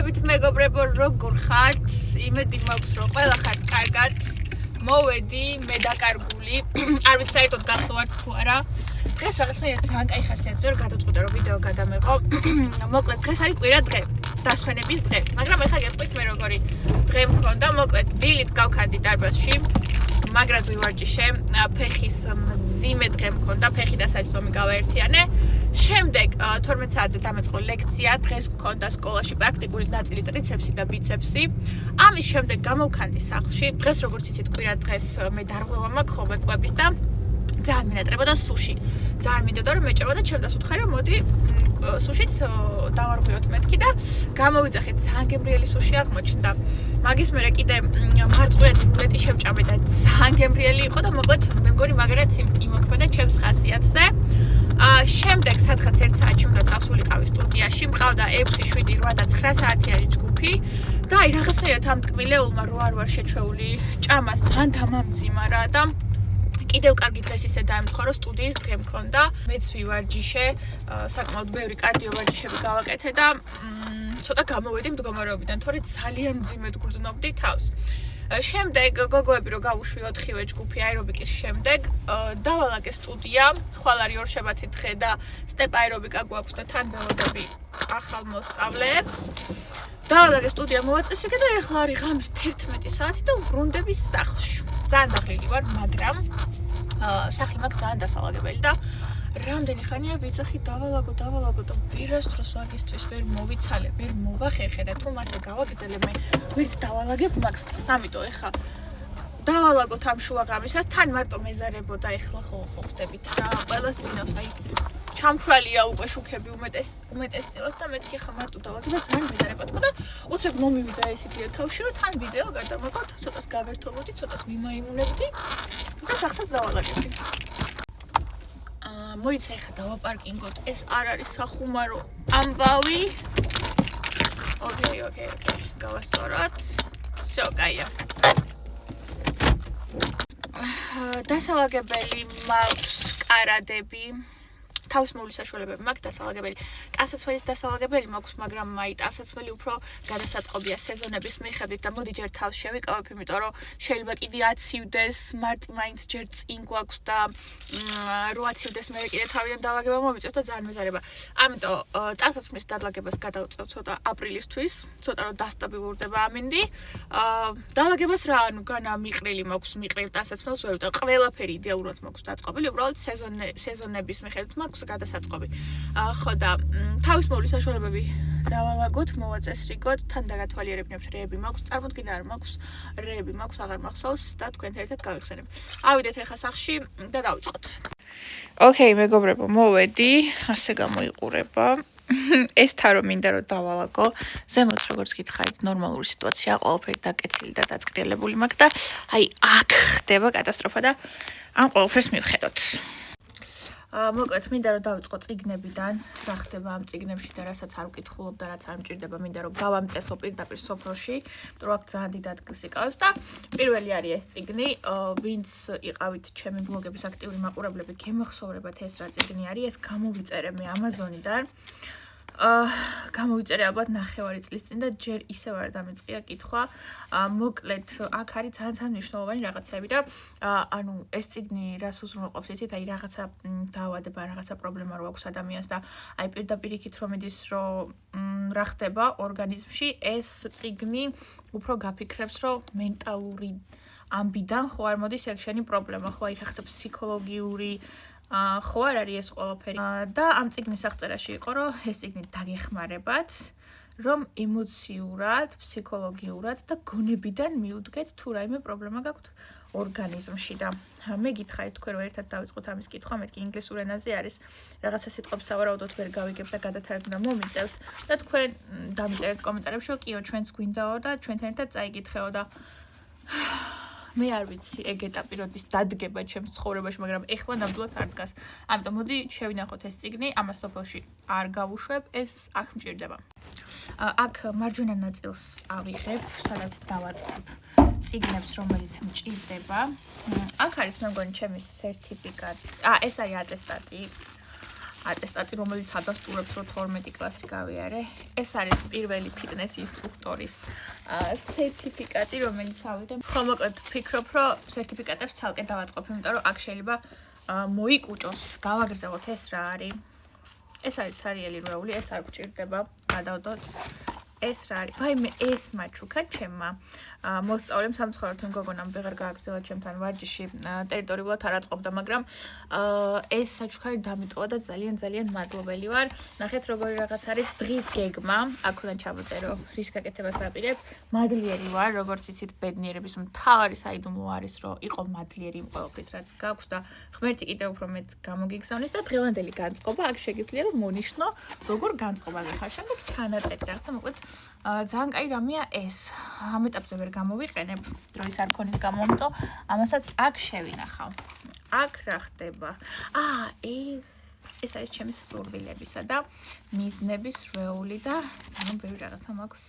მოგესალმებით მეგობრებო, როგორ ხართ? იმედი მაქვს, რომ ყველა ხართ კარგად. მოვედი მე დაკარგული. არ ვიცი საერთოდ გახლავართ თუ არა. დღეს რაღაცნაირად ძალიან კაი ხასიათზე ვარ, გადავწყვიტე რომ ვიდეო გადამეღო. მოკლედ დღეს არის კვირა დღე, დასვენების დღე. მაგრამ ეხლა გეტყვით მე როგორი დღე მქონდა. მოკლედ დილით გავქანდი დარბაზში. მაგრად ვივარჯიშე, ფეხის მძიმე დღე მქონდა, ფეხი და საჯდომი გავაერთიანე. შემდეგ 12 საათზე დამეწყო ლექცია, დღეს მქონდა სკოლაში პრაქტიკული ნაწილი ტრიცეპსი და ბიცეპსი. ამის შემდეგ გამოვქანდი სახლში. დღეს როგორც იცით, კვირა დღეს მე დარღვევა მაქვს ხოლმე კვების და ძალიან მინატრებოდა სუში. ძალიან მინდოდა რომ მეჭეროდა, ჩემს უთხარი რომ მოდი სუშით დავარღვიოთ მეთქი და გამოვიძახეთ, ძალიან გემრიელი სუში აღმოჩნდა. მაგის მერე კიდე მარწყვიანი რულეტი შევჭამე და ძალიან გემრიელი იყო და მოკლედ მე მგონი მაგერაც იმოქმედა ჩემს ხასიათზე. შემდეგ სადღაც 1 საათში უნდა წავსულიყავი სტუდიაში, მყავდა 6, 7, 8 და 9 საათიანი ჯგუფი და აი რაღაცნაირად ამ ტკბილეულმა რო არ ვარ შეჩვეული, ჭამას ძალიან დამამძიმა რა და კიდევ კარგი დღეს ისე დაემთხვა, რომ სტუდიის დღე მქონდა. მეც ვივარჯიშე, საკმაოდ ბევრი კარდიო ვარჯიშები გავაკეთე და ცოტა გამოვედი მდგომარეობიდან, თორე ძალიან მძიმედ გრძნობდი თავს. შემდეგ გოგოები რო გავუშვი 4-ვე ჯგუფი აერობიკის შემდეგ დავალაგე სტუდია, ხვალ არის ორშაბათი დღე და სტეპ აერობიკა გვაქვს და თან ველოდები ახალ მოსწავლეებს. დავალაგე სტუდია მოვაწესრიგე და ეხლა არის ღამის 11 საათი და უბრუნდები სახლში. ძალიან დაღლილი ვარ, მაგრამ სახლი მაქვს ძალიან დასალაგებელი და რამდენი ხანია ვიძახი დავალაგო და ვერასდროს ვაგისთვის ვერ მოვიცალე, ვერ მოვახერხე და თუ მასე გავაგრძელე მე ვერც დავალაგებ მაგას. ამიტომ ეხლა დავალაგოთ ამ შუა ღამისას, თან მარტო მეზარებოდა ეხლა ხო ხდებით რა, ყველას წინავს აი ჩამქრალია უკვე შუქები უმეტესწილად და მეთქი ხა მარტო დავაგებ და ძალიან მეზარება თქო და უცებ მომივიდა ეს იდეა თავში რომ თან ვიდეო გადამოყავთ, ცოტას გავერთობოდი, ცოტას მიმაიმუნებდი და სახსაც დავალაგებდი. მოიცა ეხა დავაპარკინგოთ, ეს არ არის სახუმარო ამბავი. ოკეი, გავასწოროთ. всё, კაია. დასალაგებელი მაქვს კარადები. თავისმოვლი საშუალებები მაქვს დასალაგებელი. ტანსაცმელის დასალაგებელი მაქვს, მაგრამ აი ტანსაცმელი უფრო გადასაწყობია სეზონების მიხედვით და მოდი ჯერ თავს შევიკავებ, იმიტომ რომ შეიძლება კიდე აცივდეს, მარტი მაინც ჯერ წინ გვაქვს და რო აცივდეს მე კიდე თავიდან დალაგება მომიწევს და ძალიან მეზარება. ამიტომ ტანსაცმლის დალაგებას გადავწევ ცოტა აპრილისთვის, ცოტა რომ დასტაბილურდება ამინდი. დალაგებას რა, ანუ განა მიყრილი მაქვს, მიყრილ ტანსაცმელს ვერ ვიტყვი. ყველაფერი იდეალურად მაქვს დაწყობილი, უბრალოდ სეზონების მიხედვით მაქვს გადასაწყობი. ხო და თავისმოვლი საშუალებები დავალაგოთ, მოვაწესრიგოთ, თან დაგათვალიერებინებთ რეები მაქვს, წარმოდგენა არ მაქვს, რეები მაქვს, აღარ მახსოვს და თქვენთან ერთად გავიხსენებ. ავიდეთ ახლა სახლში და დავიწყოთ. ოკეი, მეგობრებო, მოვედი, ასე გამოიყურება. ეს თარო მინდა რომ დავალაგო. ზემოთ როგორც გითხარით, ნორმალური სიტუაცია, ყველაფერი დაკეცილი და დაწკრიელებული მაქვს და აი აქ ხდება კატასტროფა და ამ ყველაფერს მივხედოთ. მოკლედ მინდა რომ დავიწყო წიგნებიდან, რა ხდება ამ წიგნებში და რასაც არ ვკითხულობ და რაც არ მჭირდება, მინდა რომ გავამწესო პირდაპირ სოფელში, იმიტომ რომ აქ ძალიან დიდ ადგილს იკავებს და პირველი არის ეს წიგნი, ვინც იყავით ჩემი ბლოგების აქტიური მაყურებლები, გემახსოვრებათ ეს რა წიგნი არის, ეს გამოვიწერე მე Amazon-იდან. გამოვიწერე ალბათ 9 წლის წინ და ჯერ ისევ არ დამეწყია კითხვა. მოკლედ აქ არის ძალიან მნიშვნელოვანი რაღაცები და ანუ ეს წიგნი რას უზრუნველყოფს, იცით, აი რაღაცა დაავადება, რაღაცა პრობლემა რო აქვს ადამიანს და აი პირდაპირ იქით რომ მიდის რომ რა ხდება ორგანიზმში, ეს წიგნი უფრო გაფიქრებს რომ მენტალური ამბიდან ხო არ მოდის ეგ შენი პრობლემა, ხო აი რაღაცა ფსიქოლოგიური ხო არ არის ეს ყველაფერი და ამ წიგნის აღწერაში იყო რომ ეს წიგნი დაგეხმარებათ რომ ემოციურად, ფსიქოლოგიურად და გონებიდან მიუდგეთ თუ რაიმე პრობლემა გაქვთ ორგანიზმში და მე გითხარით თქვენ რომ ერთად დავიწყოთ ამის კითხვა, მეთქი ინგლისურ ენაზე არის რაღაცა სიტყვებს სავარაუდოდ ვერ გავიგებ და გადათარგმნა მომიწევს და თქვენ დამიწერეთ კომენტარებში რომ კიო ჩვენს გვინდაო და ჩვენთან ერთად წაიკითხეო და მე არ ვიცი ეგ ეტაპი როდის დადგება ჩემს ცხოვრებაში, მაგრამ ეხლა ნამდვილად არ დგას. ამიტომ მოდი შევინახოთ ეს წიგნი, ამას სოფელში არ გავუშვებ, ეს აქ მჭირდება. აქ მარჯვენა ნაწილს ავიღებ, სადაც დავაწყებ წიგნებს, რომელიც მჭირდება. აქ არის მე მგონი ჩემი სერტიფიკატი. ეს არის ატესტატი. ატესტატი, რომელიც ადასტურებს, რომ 12 კლასი გავიარე. ეს არის პირველი ფიტნეს ინსტრუქტორის სერტიფიკატი, რომელიც ავიღე. ხო, მოკლედ ვფიქრობ, რომ სერტიფიკატებს ცალკე დავაწყობ, იმიტომ რომ აქ შეიძლება მოიკუჭოს, გავაგრძელოთ ეს რა არის. ეს არის ცარიელი რვეული, ეს არ გჭირდება, გადავდოთ. ეს რა არის? ვაიმე, ეს მაჩუკა ჩემმა მოსწავლემ სამცხოვრებთან გოგონამ ვეღარ გააგრძელა ჩემთან ვარჯიში, ტერიტორიულად არ აწყობდა, მაგრამ ეს საჩუქარი დამიტოვა და ძალიან მადლობელი ვარ. ნახეთ როგორი რაღაც არის დღის გეგმა, აქ უნდა ჩამოწერო, რის გაკეთებას ვაპირებ. მადლიერი ვარ, როგორც იცით, ბედნიერების მთავარი საიდუმლო არის, რომ იყო მადლიერი იმ ყველაფრით, რაც გაქვს და ღმერთი კიდევ უფრო მეტ გამოგიგზავნის და დღევანდელი განწყობა აქ შეგიძლია რომ მონიშნო, როგორ განწყობაზე ხარ. შემდეგ ჩანაწერი რაღაცა, მოკლედ ძალიან კაი რამეა ეს. ამ ეტაპზე ვერ გამოვიყენებ, დროის არ ქონის გამო, ამიტომ ამასაც აქ შევინახავ. აქ რა ხდება? ეს არის ჩემი სურვილებისა და მიზნების რვეული და ძალიან ბევრი რაღაცა მაქვს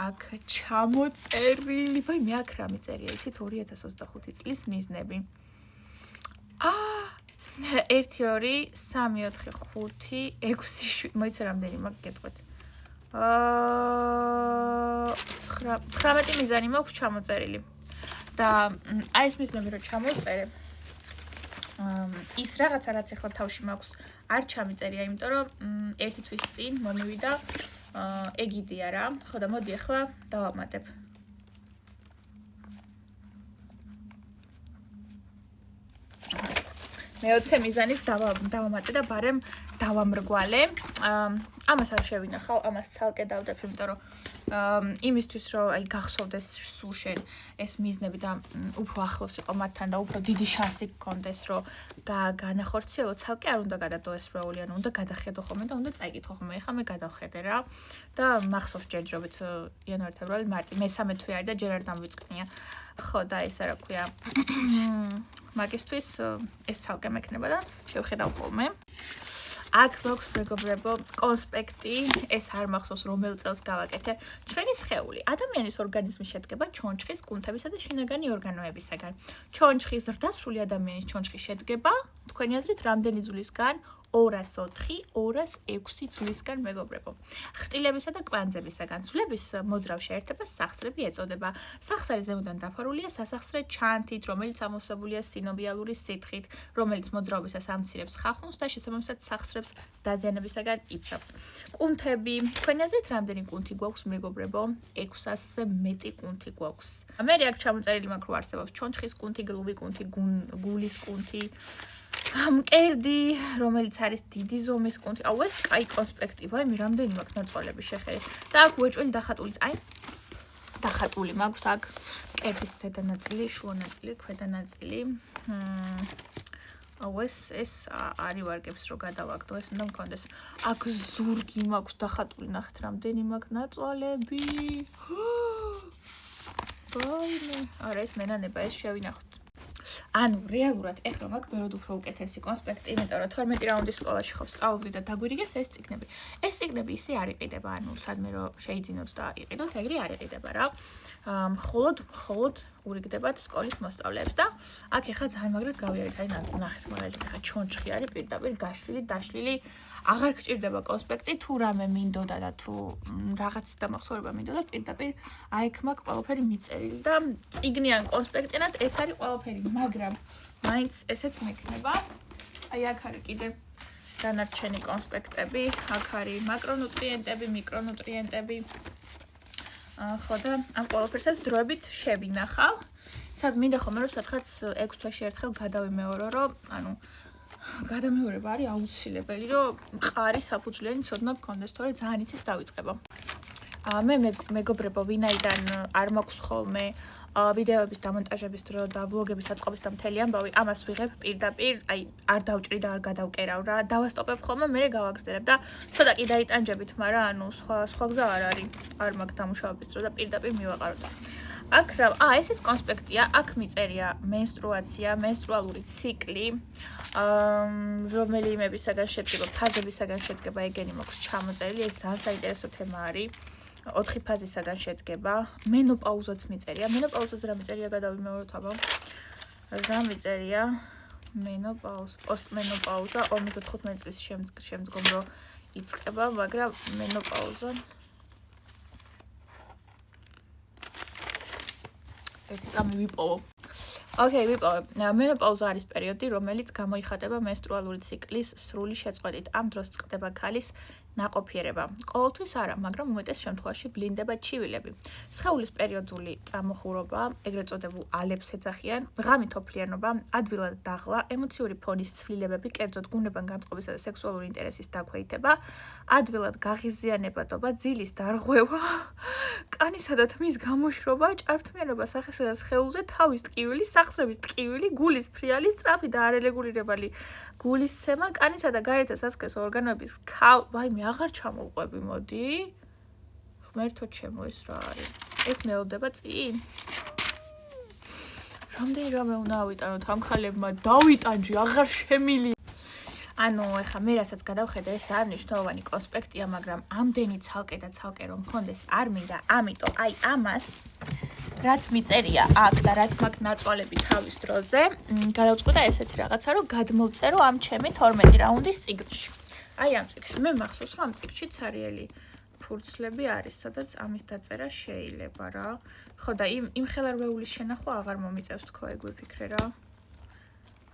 აქ ჩამოწერილი. ვაიმე, აქ რა მიწერია, იცით, 2025 წლის მიზნები. 1 2 3 4 5 6 7 მოიცა რამდენი მაქვს გეტყვით. 19 მიზანი მაქვს ჩამოწერილი და აი ეს მიზნები რომ ჩამოვწერე ის რაღაცა რაც ახლა თავში მაქვს არ ჩამიწერია, იმიტომ რომ ერთი თვის წინ მომივიდა ეგიდია რა. ხო და მოდი ახლა დავამატებ. მე-20 მიზანის დავამატე და ბარემ დავამრგვალე. ამას არ შევინახავ, ამას ცალკე დავდებ, იმიტომ რომ იმისთვის რომ აი გახსოვდეს სულ შენ ეს მიზნები და უფრო ახლოს იყო მათთან და უფრო დიდი შანსი გქონდეს რომ განახორციელო, ცალკე არ უნდა გადადო ეს რვეული, ანუ უნდა გადახედო ხოლმე და უნდა წაიკითხო ხოლმე. ეხლა მე გადავხედე რა და მახსოვს ჯერჯერობით იანვარი, თებერვალი, მარტი, მე-3 თვე არის და ჯერ არ დამვიწყნია. ხო და ეს რა ქვია, მაგისთვის ეს ცალკე მექნება და შევხედავ ხოლმე. აქ მაქვს მეგობრებო კონსპექტი, ეს არ მახსოვს რომელ წელს გავაკეთე. ჩვენი სხეული, ადამიანის ორგანიზმი შედგება ჩონჩხის, კუნთებისა და შინაგანი ორგანოებისაგან. ჩონჩხის ზრდასრული ადამიანის ჩონჩხი შედგება, თქვენი აზრით, რამდენი ძვლისგან? 204, 206 ძვლისგან მეგობრებო. ხრტილებისა და კვანძებისაგან. ძვლების მოძრავ შეერთებას სახსრები ეწოდება. სახსარი ზემოდან დაფარულია სასახსრე ჩანთით, რომელიც ამოვსებულია სინომიალური სითხით, რომელიც მოძრაობისას ამცირებს ხახუნს და შესაბამისად სახსრებს დაზიანებისაგან იცავს. კუნთები, თქვენი აზრით, რამდენი კუნთი გვაქვს მეგობრებო? 600-ზე მეტი კუნთი გვაქვს. მე აქ ჩამოწერილი მაქვს, რომ არსებობს ჩონჩხის კუნთი, გლუვი კუნთი, გულის კუნთი. მკერდი, რომელიც არის დიდი ზომის კუნთი. აუ ეს კაი კონსპექტი, ვაიმე, რამდენი მაქვს ნაწოლები შეხედეთ. და აქ უეჭველი დახატულის, აი დახატული მაქვს აქ მკერდის ზედა ნაწილი, შუა ნაწილი, ქვედა ნაწილი. აუ ეს არი ვარგებს რო გადავაგდო, ეს უნდა მქონდეს. აქ ზურგი მაქვს დახატული, ნახეთ რამდენი მაქვს ნაწოლები. ვაიმე, არა ეს მენანება, ეს შევინახოთ. ანუ რეალურად ეხლა მაქვს ბევრად უფრო უკეთესი კონსპექტი, იმიტომ რომ 12 რაუნდის სკოლაში ხო სწავლობდი და დაგვირიგეს ეს წიგნები. ეს წიგნები ისე არ იყიდება, ანუ სადმე რომ შეიძინოთ და იყიდოთ, ეგრე არ იყიდება რა. მხოლოდ ურიგდებათ სკოლის მოსწავლეებს და აქ ეხლა ძალიან მაგრად გავიარეთ, აი ნახეთ მაგალითად ეხლა ჩონჩხი არის პირდაპირ გაშლილი, დაშლილი, აღარ გჭირდება კონსპექტი, თუ რამე მინდოდა და თუ რაღაცის დამახსოვრება მინდოდა, პირდაპირ აი აქ მაქვს ყველაფერი მიწერილი და წიგნიან კონსპექტიანად ეს არის ყველაფერი, მაგრამ მაინც ესეც მექნება. აი აქ არის კიდე დანარჩენი კონსპექტები, აქ არის მაკრონუტრიენტები, მიკრონუტრიენტები. ხო და ამ ყველაფერსაც დროებით შევინახავ. სად მინდა ხოლმე რომ სადღაც 6 თვეში ერთხელ გადავიმეორო, რომ ანუ გადამეორება არის აუცილებელი, რომ მყარი საფუძვლიანი ცოდნა გქონდეს, თორე ძალიან იცის დავიწყება. მე მეგობრებო, ვინაიდან არ მაქვს ხოლმე ვიდეოების დამონტაჟების დრო და ვლოგების აწყობის და მთელი ამბავი, ამას ვიღებ პირდაპირ, აი არ დავჭრი და არ გადავკერავ რა, დავასტოპებ ხოლმე, მე გავაგრძელებ და ცოტა კი დაიტანჯებით, მაგრამ ანუ სხვა გზა არ არის, არ მაქვს დამუშავების დრო და პირდაპირ მივაყაროთ. აქ რა, ეს კონსპექტია, აქ მიწერია მენსტრუაცია, მენსტრუალური ციკლი, რომელიმებისაგან შედგება, ფაზებისაგან შედგება, ეგენი მაქვს ჩამოწერილი, ეს ძალიან საინტერესო თემა არის. 4 ფაზისაგან შედგება, მენოპაუზაც მიწერია. მენოპაუზაზე რა მიწერია, გადავიმეოროთ აბა. რა მიწერია? მენოპაუზა, პოსტმენოპაუზა 55 წლის შემდგომ რო იწყება, მაგრამ მენოპაუზა ეს წამი ვიპოვო. Okay, ვიპოვე. მენოპაუზა არის პერიოდი, რომელიც გამოიხატება მენსტრუალური ციკლის სრული შეწყვეტით. ამ დროს წყდება ქალის ნაყოფიერება. ყოველთვის არა, მაგრამ უმეტეს შემთხვევაში ვლინდება ჩივილები. სხეულის პერიოდული წამოხურობა, ეგრეთ წოდებულ ალებს ეძახიან, ღამით ოფლიანობა, ადვილად დაღლა, ემოციური ფონის ცვლილებები, კერძოდ გუნებან განწყობისა და სექსუალური ინტერესის დაქვეითება, ადვილად გაღიზიანებადობა, ძილის დარღვევა, კანისა და თმის გამოშრობა, ჭარბთმიანობა სახესა და სხეულზე, თავის ტკივილი, სახსრების ტკივილი, გულის ფრიალი, სწრაფი და არარეგულირებალი გულისცემა, კანისა და გარეთა სასქესო ორგანოების ვაიმე აღარ ჩამოვყვები, მოდი. ღმერთო ჩემო, ეს რა არის? ეს მელოდება წინ? რამდენი რამე უნდა ავიტანოთ ამ ხალებმა, დავიტანჯი, აღარ შემილი. ანუ ეხა მე რასაც გადავხედე, ეს ძალიან მნიშვნელოვანი კონსპექტია, მაგრამ ამდენი ცალკე და ცალკე რომ მქონდეს არ მინდა, ამიტომ აი ამას რაც მიწერია აქ და რაც მაქვს ნაწვალები თავის დროზე, გადავწყვიტე ესეთი რაღაცა, რომ გადმოვწერო ამ ჩემი 12 რაუნდის ციკლში. აი ამ ციკლში მე მახსოვს, რომ ამ ციკლში ცარიელი ფურცლები არის, სადაც ამის დაწერა შეიძლება რა. ხო და იმ ხელარვეულის შენახვა აღარ მომიწევს თქო, ეგ ვიფიქრე რა.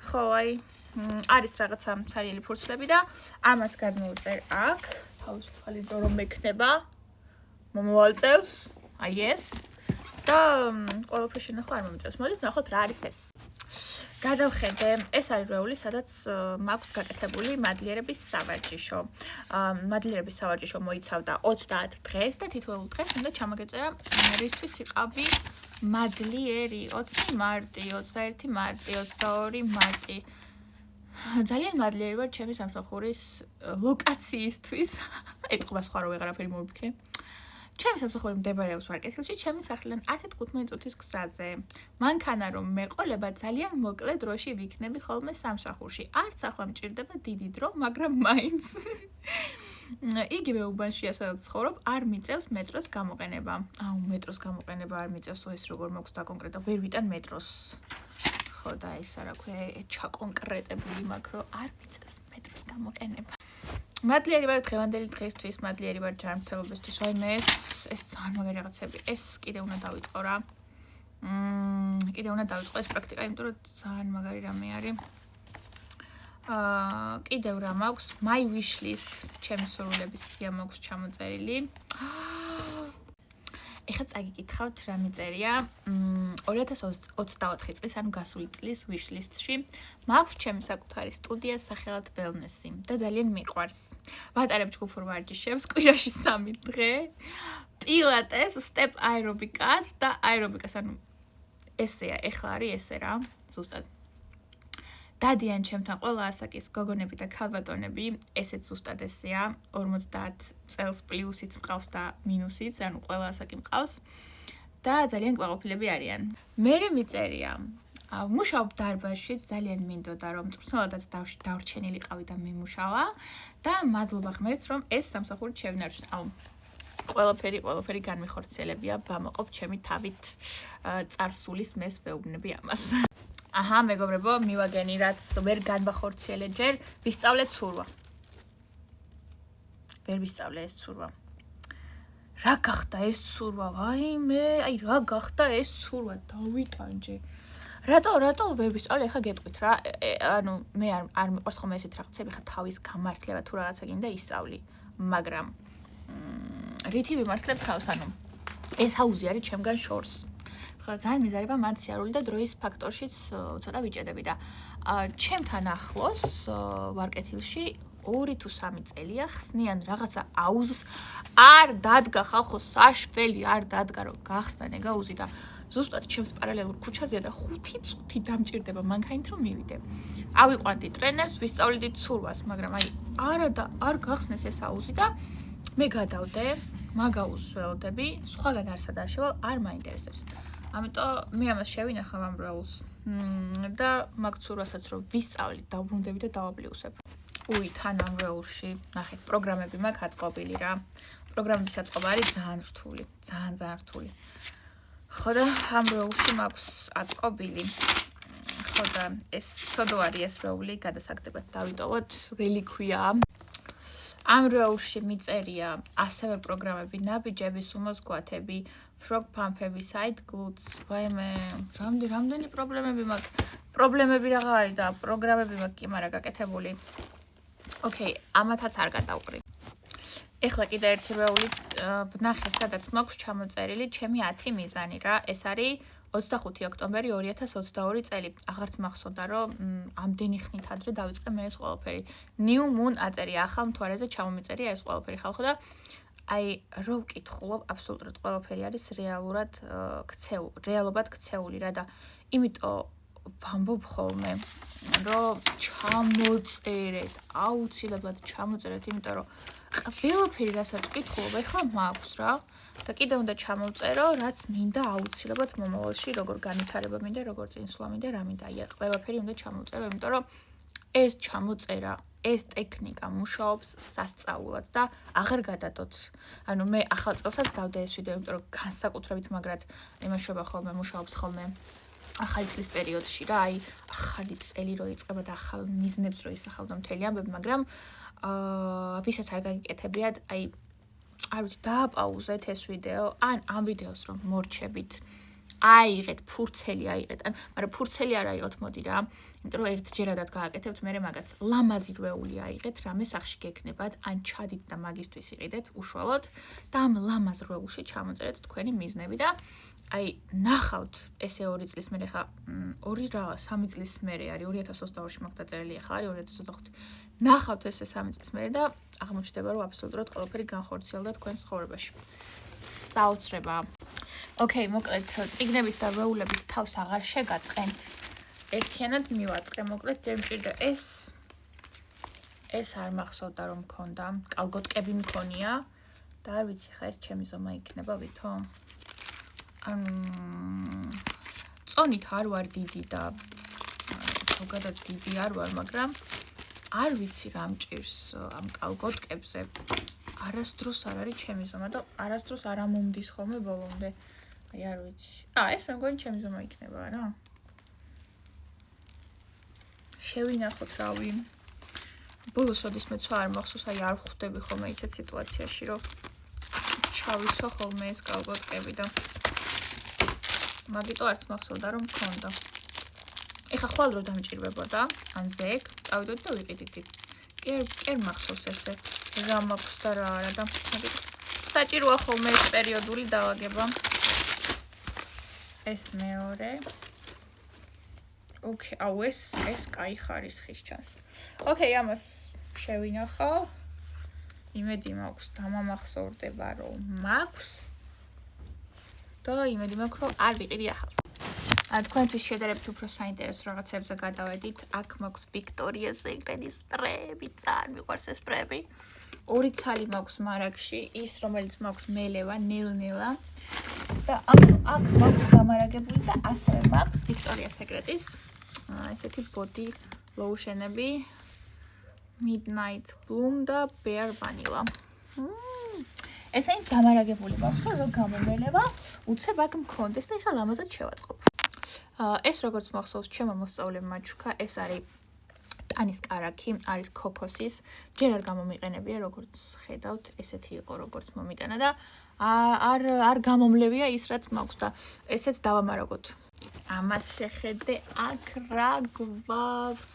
ხო, აი არის რაღაცა ცარიელი ფურცლები და ამას გადმოვწერ აქ. თავისუფალი დრო რომ მექნება. მომავალ წელს, აი ეს. და ყველაფერი შენახვა არ მომიწევს. მოდით ნახოთ რა არის ეს. გადავხედე, ეს არის რეული, სადაც მაქვს გაკეთებული მადლიერების სავარჯიშო. მადლიერების სავარჯიშო მოიცავდა 30 დღეს და თითოეულ დღეს უნდა ჩამოგეწერა რისთვის იყავი მადლიერი 20 მარტი, 21 მარტი, 22 მარტი. ძალიან მადლიერი ვარ ჩემი სამსახურის ლოკაციისთვის. ეთყობა სხვა რო ვეღარაფერი მოვიფიქრე. ჩემი სამსახური მდებარეობს ვარკეთილში, ჩემი სახლიდან 10-15 წუთის გზაზე. მანქანა რომ მეყოლება ძალიან მოკლე დროში ვიქნები ხოლმე სამსახურში. არც ახლა მჭირდება დიდი დრო, მაგრამ მაინც. იგივე უბანშია სადაც ცხოვრობ, არ მიწევს მეტროს გამოყენება. აუ, მეტროს გამოყენება არ მიწევს, ეს როგორ მოგვს და კონკრეტულად ვერ ვიტან მეტროს. ხო და ის რა ქვია, ჩაკონკრეტებული მაქვს, რომ არ მიწევს მეტროს გამოყენება. მადლიერი ვარ დღევანდელი დღისთვის, მადლიერი ვარ ჯანმრთელობისთვის. ვაიმე ეს ძალიან მაგარი რაღაცები. ეს კიდე უნდა დავიწყო რა. კიდე უნდა დავიწყო ეს პრაქტიკა, იმიტომ რომ ძალიან მაგარი რამე არის. კიდევ რა მაქვს? My wish list, ჩემი სურვილების სია მაქვს ჩამოწერილი. ეხლა წაგიკითხავთ რა მიწერია 2024 წლის, ანუ გასული წლის wish list-ში მაქვს ჩემი საკუთარი სტუდია სახელად Wellness-ი და ძალიან მიყვარს. ვატარებ ჯგუფურ ვარჯიშებს კვირაში 3 დღე, პილატეს, სტეპ აერობიკას და აერობიკას, ანუ ესეა, ეხლა არის ესე რა, ზუსტად. დადიან ჩემთან ყველა ასაკის გოგონები და ქალბატონები, ესეც ზუსტად ესეა, 50 წელს პლუსიც მყავს და მინუსიც, ანუ ყველა ასაკი მყავს და ძალიან კმაყოფილები არიან. მერე მიწერია, მუშაობ დარბაზში, ძალიან მინდოდა რომ მწვრთნელადაც დავრჩენილიყავი და მიმუშავა და მადლობა ღმერთს რომ ეს სამსახური შევინარჩუნე. აუ ყველაფერი განმიხორციელებია, ბამაყოფ ჩემი თავით წარსულის მეს ვეუბნები ამას. აჰა, მეგობრებო, მივაგენი რაც ვერ განვახორციელე ჯერ, ვისწავლე ცურვა. ვერ ვისწავლე ეს ცურვა. რა გახდა ეს ცურვა? ვაიმე, აი რა გახდა ეს ცურვა? დავიტანჯე. რატო ვერ ვისწავლე? ახლა გეტყვით რა. ანუ მე არ მიყვარს ხოლმე ესეთ რაღაცები, ხა თავის გამართლება თუ რაღაცა გინდა ისწავლი. მაგრამ რითი ვიმართლებ თავს, ანუ ეს აუზი არის ჩემგან შორს. ძალიან მიზარება მან სიარული და დროის ფაქტორშიც ცოტა ვიჭედები და ჩემთან ახლოს ვარკეთილში 2 თუ 3 წელია ხსნიან რაღაცა აუზს არ დადგა ხალხო საშველი არ დადგა რომ გახსნან ეგ აუზი და ზუსტად ჩემს პარალელურ ქუჩაზე და 5 წუთი დამჭირდება მანქანით რომ მივიდე. ავიყვანდი ტრენერს, ვისწავლიდით ცურვას, მაგრამ აი არა და არ გახსნეს ეს აუზი და მე გადავდე, მაგაუზს ველოდები, სხვაგან არსად არ შევალ, არ მაინტერესებს. ამიტომ მე ამას შევინახავ ამ როლს და მაგ ცურვასაც რომ ვისწავლით, დავბრუნდები და დავაპლიუსებ. თან ამ როლში, ნახეთ, პროგრამები მაქვს აწყობილი რა. პროგრამების აწყობა არის ძალიან რთული, ძალიან რთული. ხო და ამ როლში მაქვს აწყობილი. ხო და ეს სოდოარი ესრეული გადასაგდებად დავიტოვოთ რელიქვია. ამ რეულში მიწერია ასევე პროგრამები, ნაბიჯები, სუმოს გვათები, frog pump-ები, side glutes, ვაიმე, რამდენი პრობლემები მაქვს. პრობლემები რა არის და პროგრამები მაქვს კი, მაგრამ გაკეთებული. ოკეი, ამათაც არ გადავყრი. ეხლა კიდე ერთი რეული ვნახე, სადაც მაქვს ჩამოწერილი ჩემი 10 მიზანი რა. ეს არის 25 ოქტომბერი 2022 წელი. აღარც მახსოვდა, რომ ამდენი ხნით ადრე დავიწყე მე ეს ყველაფერი. New Moon აწერია, ახალ მთვარეზე ჩამომიწერია ეს ყველაფერი ხალხო და აი რო ვკითხულობ, აბსოლუტურად ყველაფერი არის რეალობად ქცეული რა და იმიტომ ვამბობ ხოლმე, რომ ჩამოწერეთ, აუცილებლად ჩამოწერეთ, იმიტომ რომ ყველაფერი რასაც ვკითხულობ, ეხლა მაქვს რა და კიდე უნდა ჩამოვწერო, რაც მინდა აუცილებლად მომავალში, როგორ განვითარება მინდა, როგორ წინსვლა მინდა, რა მინდა. აი, ყველაფერი უნდა ჩამოვწერო, იმიტომ რომ ეს ჩამოწერა, ეს ტექნიკა მუშაობს სასწაულად და აღარ გადადოთ. ანუ მე ახალ წელსაც დავდა ეს ვიდეო, იმიტომ რომ განსაკუთრებით მაგრად იმაშობა ხოლმე მუშაობს ხოლმე ახალი წლის პერიოდში რა, აი ახალი წელი რო იწყება და ახალ მიზნებს რო ისახავდა მთელი ამბები, მაგრამ ვისაც არ გაგიკეთებიათ, აი არ ვიცი, დააპაუზეთ ეს ვიდეო, ან ამ ვიდეოს რომ მორჩებით, აიღეთ ფურცელი აიღეთ, მაგრამ ფურცელი არ აიღოთ მოდი რა, იმიტომ რომ ერთჯერადად გააკეთებთ, მერე მაგაც ლამაზი რვეული აიღეთ, რამე სახში გექნებათ, ან ჩადით და მაგისთვის იყიდეთ უშუალოდ და ამ ლამაზ რვეულში ჩამოწერეთ თქვენი მიზნები და აი ნახავთ ესე 2 წლის მერე ხა 3 წლის მერე არის 2022-ში მაქვს დაწერილი, ახლა არის 2025. ნახავთ ესე 3 წლის მერე და აღმოჩნდება რომ აბსოლუტურად ყველაფერი განხორციელდა თქვენს ცხოვრებაში. საოცრება. ოკეი, მოკლედ წიგნებით და რეულებით თავს აღარ შეგაწყენთ. ერთიანად მივაწყე, მოკლედ ჯემჭირდა ეს არ მახსოვდა რომ მქონდა, კალგოტკები მქონია და არ ვიცი ხა ეს ჩემი ზომა იქნება ვითო. წონით არ ვარ დიდი და ზოგადად დიდი არ ვარ, მაგრამ არ ვიცი რა მჭირს ამ კალგოტკებზე. არასდროს არ არის ჩემი ზომა და არასდროს არ ამომდის ხოლმე ბოლომდე. აი არ ვიცი. ეს მე მგონი ჩემი ზომა იქნება რა. შევინახოთ რავი. ბოლოს ოდის მე ცვა არ მახსოვს, აი არ ხვდები ხოლმე ისეთ სიტუაციაში, რომ ჩავისვა ხოლმე ეს კალგოტკები და მაგიტო არც მახსოვდა რომ მქონდა. ეხა ხვალ რო დამჭირვებოდა, ან ზეგ, წავიდოდი და ვიყიდიდი. კი მახსოვს ესე. რა მაქვს და რა არა და მაგიტო საჭიროა ხოლმე ეს პერიოდული დავაგება. ეს მეორე. ოკეი, აუ ეს კაი ხარისხის ჩანს. ოკეი, ამას შევინახო. იმედი მაქვს, დამამახსოვრდება რომ მაქვს. და იმედი მაქვს რომ არ ვიყიდი ახალს. თქვენთვის შედარებით უფრო საინტერესო რაღაცებზე გადავედით. აქ მაქვს ვიქტორია სეკრეტის სპრეები, ძალიან მიყვარს ეს სპრეები. 2 ცალი მაქვს მარაგში, ის რომელიც მაქვს მელევა, ნელ-ნელა. და აქ მაქვს გამარაგებული და ასევე მაქვს ვიქტორია სეკრეტის ესეთი ბოდი ლოუშენები Midnight Bloom და Bare Vanilla. ესე ის გამარაგებული მაქვს, რომ გამომელევა უცებ აქ მქონდეს და ეხლა ლამაზად შევაწყობ. ეს როგორც მახსოვს, ჩემო მოსწავლემ მაჩუქა, ეს არის ტანის კარაქი, არის ქოქოსის, ჯერ არ გამომიყენებია, როგორც ხედავთ, ესეთი იყო, როგორც მომიტანა და არ გამომლევია ის, რაც მაქვს და ესეც დავამარაგოთ. ამას შეხედე, აქ რა გვაქვს?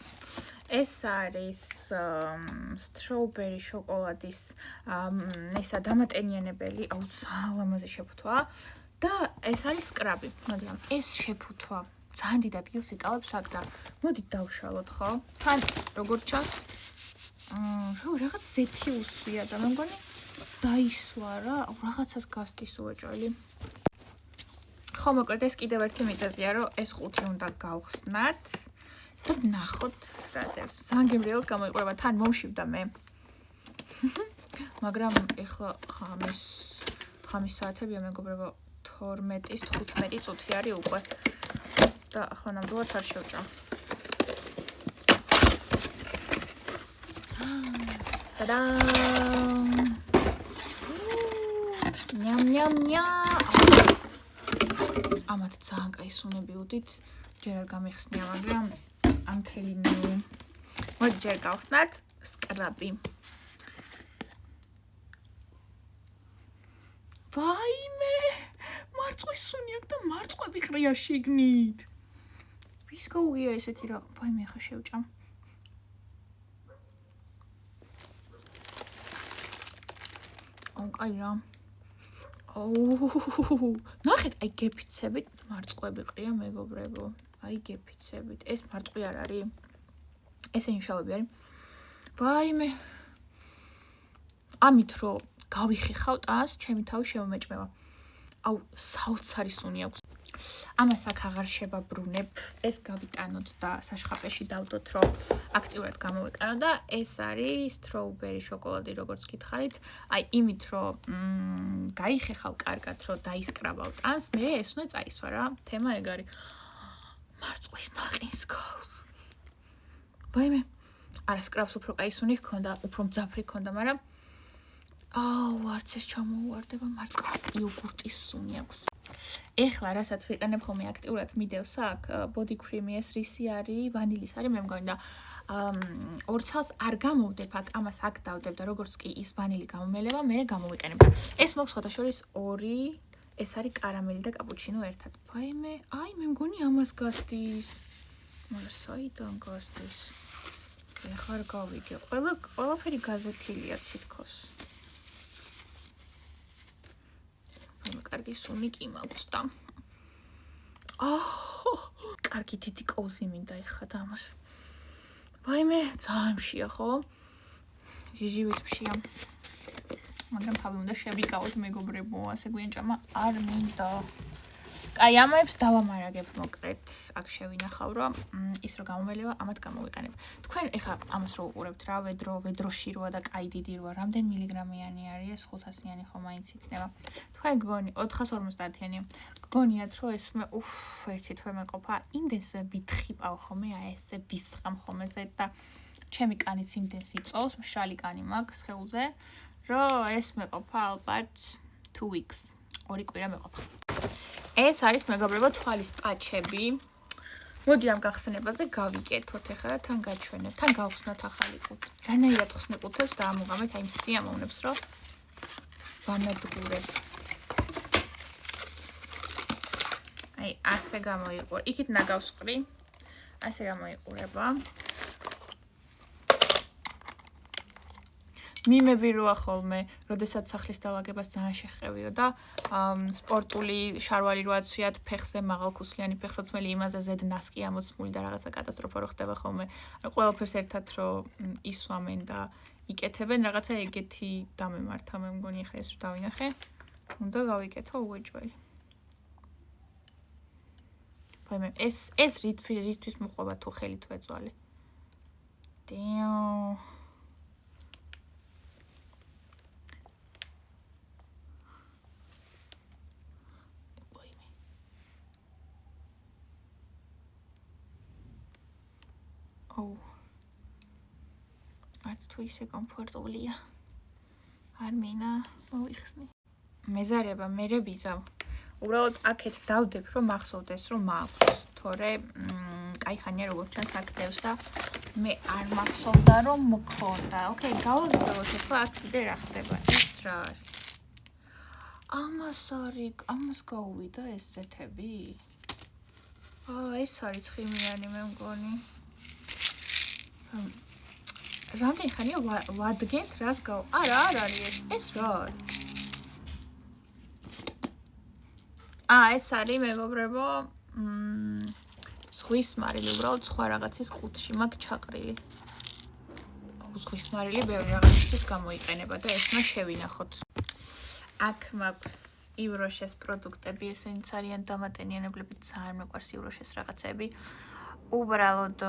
ეს არის strawberry შოკოლადის ესა დამატენიანებელი, აუ ძალიან ლამაზი შეფუთვა და ეს არის სკრაბი, მაგრამ ეს შეფუთვა ძალიან დიდ ადგილს იკავებს აქ და მოდით დავშალოთ, ხო? თან როგორ ჩანს? რაღაც ზეთი უსვია და მე მგონი დაისვა რა, რაღაცას გასდის უეჭველი. ხო, მოკლედ ეს კიდევ ერთი მიზეზია, რომ ეს 5 უნდა გავხსნათ. და ნახოთ რა დევს. ძალიან გემრიელად გამოიყურება, თან მომშივდა მე. მაგრამ ეხლა ხამის საათებია, მეგობრებო, 12-ის 15 წუთი არის უკვე. და ახლა ნამდვილად არ შევჭამ. Та-дам! Ням-ням-ням! ამათ ძალიან კაი სუნები უდით. ჯერ არ გამიხსნია, მაგრამ ამ თელინო. მოდი ჯერ გავხსნათ სკრაბი. ვაიმე! მარწყვის სუნი აქვს და მარწყვები ყრია შიგნით. ვის გაუღია ესეთი რა? ვაიმე, ხა შევჭამ. აი რა. ნახეთ, აი გეფიცებით მარწყვები ყრია მეგობრებო. აი გეფიცებით. ეს მარწყვი არ არის? ესენი შავები არის. ვაიმე. ამით რო გავიხეხავ ტანს, ჩემი თავი შემომეჭმება. აუ, საოცარი სუნი აქვს. ამას აქ აღარ შევაბრუნებ. ეს გავიტანოთ და საშხაპეში დავდოთ, რომ აქტიურად გამოვეკანო და ეს არის strawberry შოკოლადი, როგორც გითხარით. აი, იმით რომ გაიხეხავ კარგად, რომ დაისკრავავ ტანს, მე ეს უნდა წაისვა რა. თემა ეგ არის. მარწყვის ნაყინს გავს. ვაიმე. არა, სკრავს უფრო კაი სუნი ჰქონდა, უფრო მძაფრი ჰქონდა, მაგრამ აუ, არც ეს ჩამოუვარდება მარწყვის იოგურტის სუნი აქვს. ეხლა რასაც ვიყენებ ხოლმე აქტიურად მიდევს აქ body cream-ი ეს რისი არის, ვანილის არის, მე მგონი და ორ ცალს არ გამოვდებ აქ, ამას აქ დავდებ და როგორც კი ის ვანილი გამომელება, მე გამოვიყენებ. ეს მოქვს შორის ორი, ეს არის კარამელი და კაპუჩინო ერთად. ვაიმე, აი მე მგონი ამას გასდის. მაგრამ საიდან გასდის? ეხლა არ გავიგე. ყველაფერი გაზეთილია თითქოს. კარგი სუნი კი მაქვს და კარგი დიდი კოუზი მინდა ეხა და ამას. ვაიმე, ძალიან მშია ხო? ჯიჟივით მშია. მაგრამ თავი უნდა შევიკავოთ მეგობრებო, ასე გვიანჭამა არ მინდა. კაი, ამებს დავამარაგებ მოკლედ. აქ შევინახავ, რომ ის რო გამომელება, ამათ გამოვიყენებ. თქვენ ეხა ამას რო უყურებთ რა, ვედროში როა და კაი დიდი როა, რამდენი მილიგრამიანი არის ეს 500-იანი ხო მაინც იქნება. თქვენ გგონი 450-იანი. გგონიათ რომ ეს მე ერთი თვე მეყოფა, იმდენს ვითხიპავ ხოლმე, აი ესე ვისხამ ხოლმე ზედ და ჩემი კანიც იმდენს იწოვს, მშრალი კანი მაქვს ხეულზე, რომ ეს მეყოფა ალბათ 2 weeks. 2 კვირა მეყოფა. ეს არის მეგობრებო თვალის პაჩები. მოდი ამ გახსნებაზე გავიკეთოთ ახლა და თან გაჩვენებ. თან გავხსნათ ახალი ყუთი. რანაირად ხსნი ყუთებს და ამოღამეთ აი სიამოვნებს, რომ ვანადგურებ. აი ასე გამოიყურება. იქით ნაგავს ყრი. ასე გამოიყურება. მიმები როა ხოლმე, როდესაც სახლის დალაგებას ძალიან შეხრევიო და სპორტული შარვალი რო აცვიათ ფეხზე მაღალქუსლიანი ფეხსაცმელი იმაზე ზედ ნასკი ამოცმული და რაღაცა კატასტროფა რო ხდება ხოლმე. ყველაფერს ერთად რო ისვამენ და იკეთებენ, რაღაცა ეგეთი დამემართა, მე მგონი ხა ეს რო დავინახე. უნდა გავიკეთო უეჭველი. ვაიმე, ეს რისთვის მოყვება თუ ხელით ვეწვალე. დიო არც თუ ისე კომფორტულია. არ მინა მოიხსნი. მეზარება მერე ვიზავ. უბრალოდ აქეთ დავდებ, რომ მახსოვდეს, რომ მაქვს. თორე კაი ხანია როგორც ჩანს აქტევს და მე არ მახსოვდა, რომ მქონდა. ოკეი, გავაგრძელოთ ახლა აქ კიდე რა ხდება. ეს რა არის? ამას გაუვიდა ეს ზეთები? ეს არის ცხიმიანი მე მგონი. რამდენი ხანია ვადგენთ რას არა არ არის ეს რა არის ეს არის მეგობრებო ზღვის მარილი უბრალოდ სხვა რაღაცის ყუთში მაქვს ჩაყრილი ზღვის მარილი ბევრი რაღაცის გამოიყენება და ეს უნდა შევინახოთ აქ მაქვს ივროშეს პროდუქტები ესენიც არიან დამატენიანებლები ძალიან მეყვარს ივროშეს რაღაცები უბრალოდ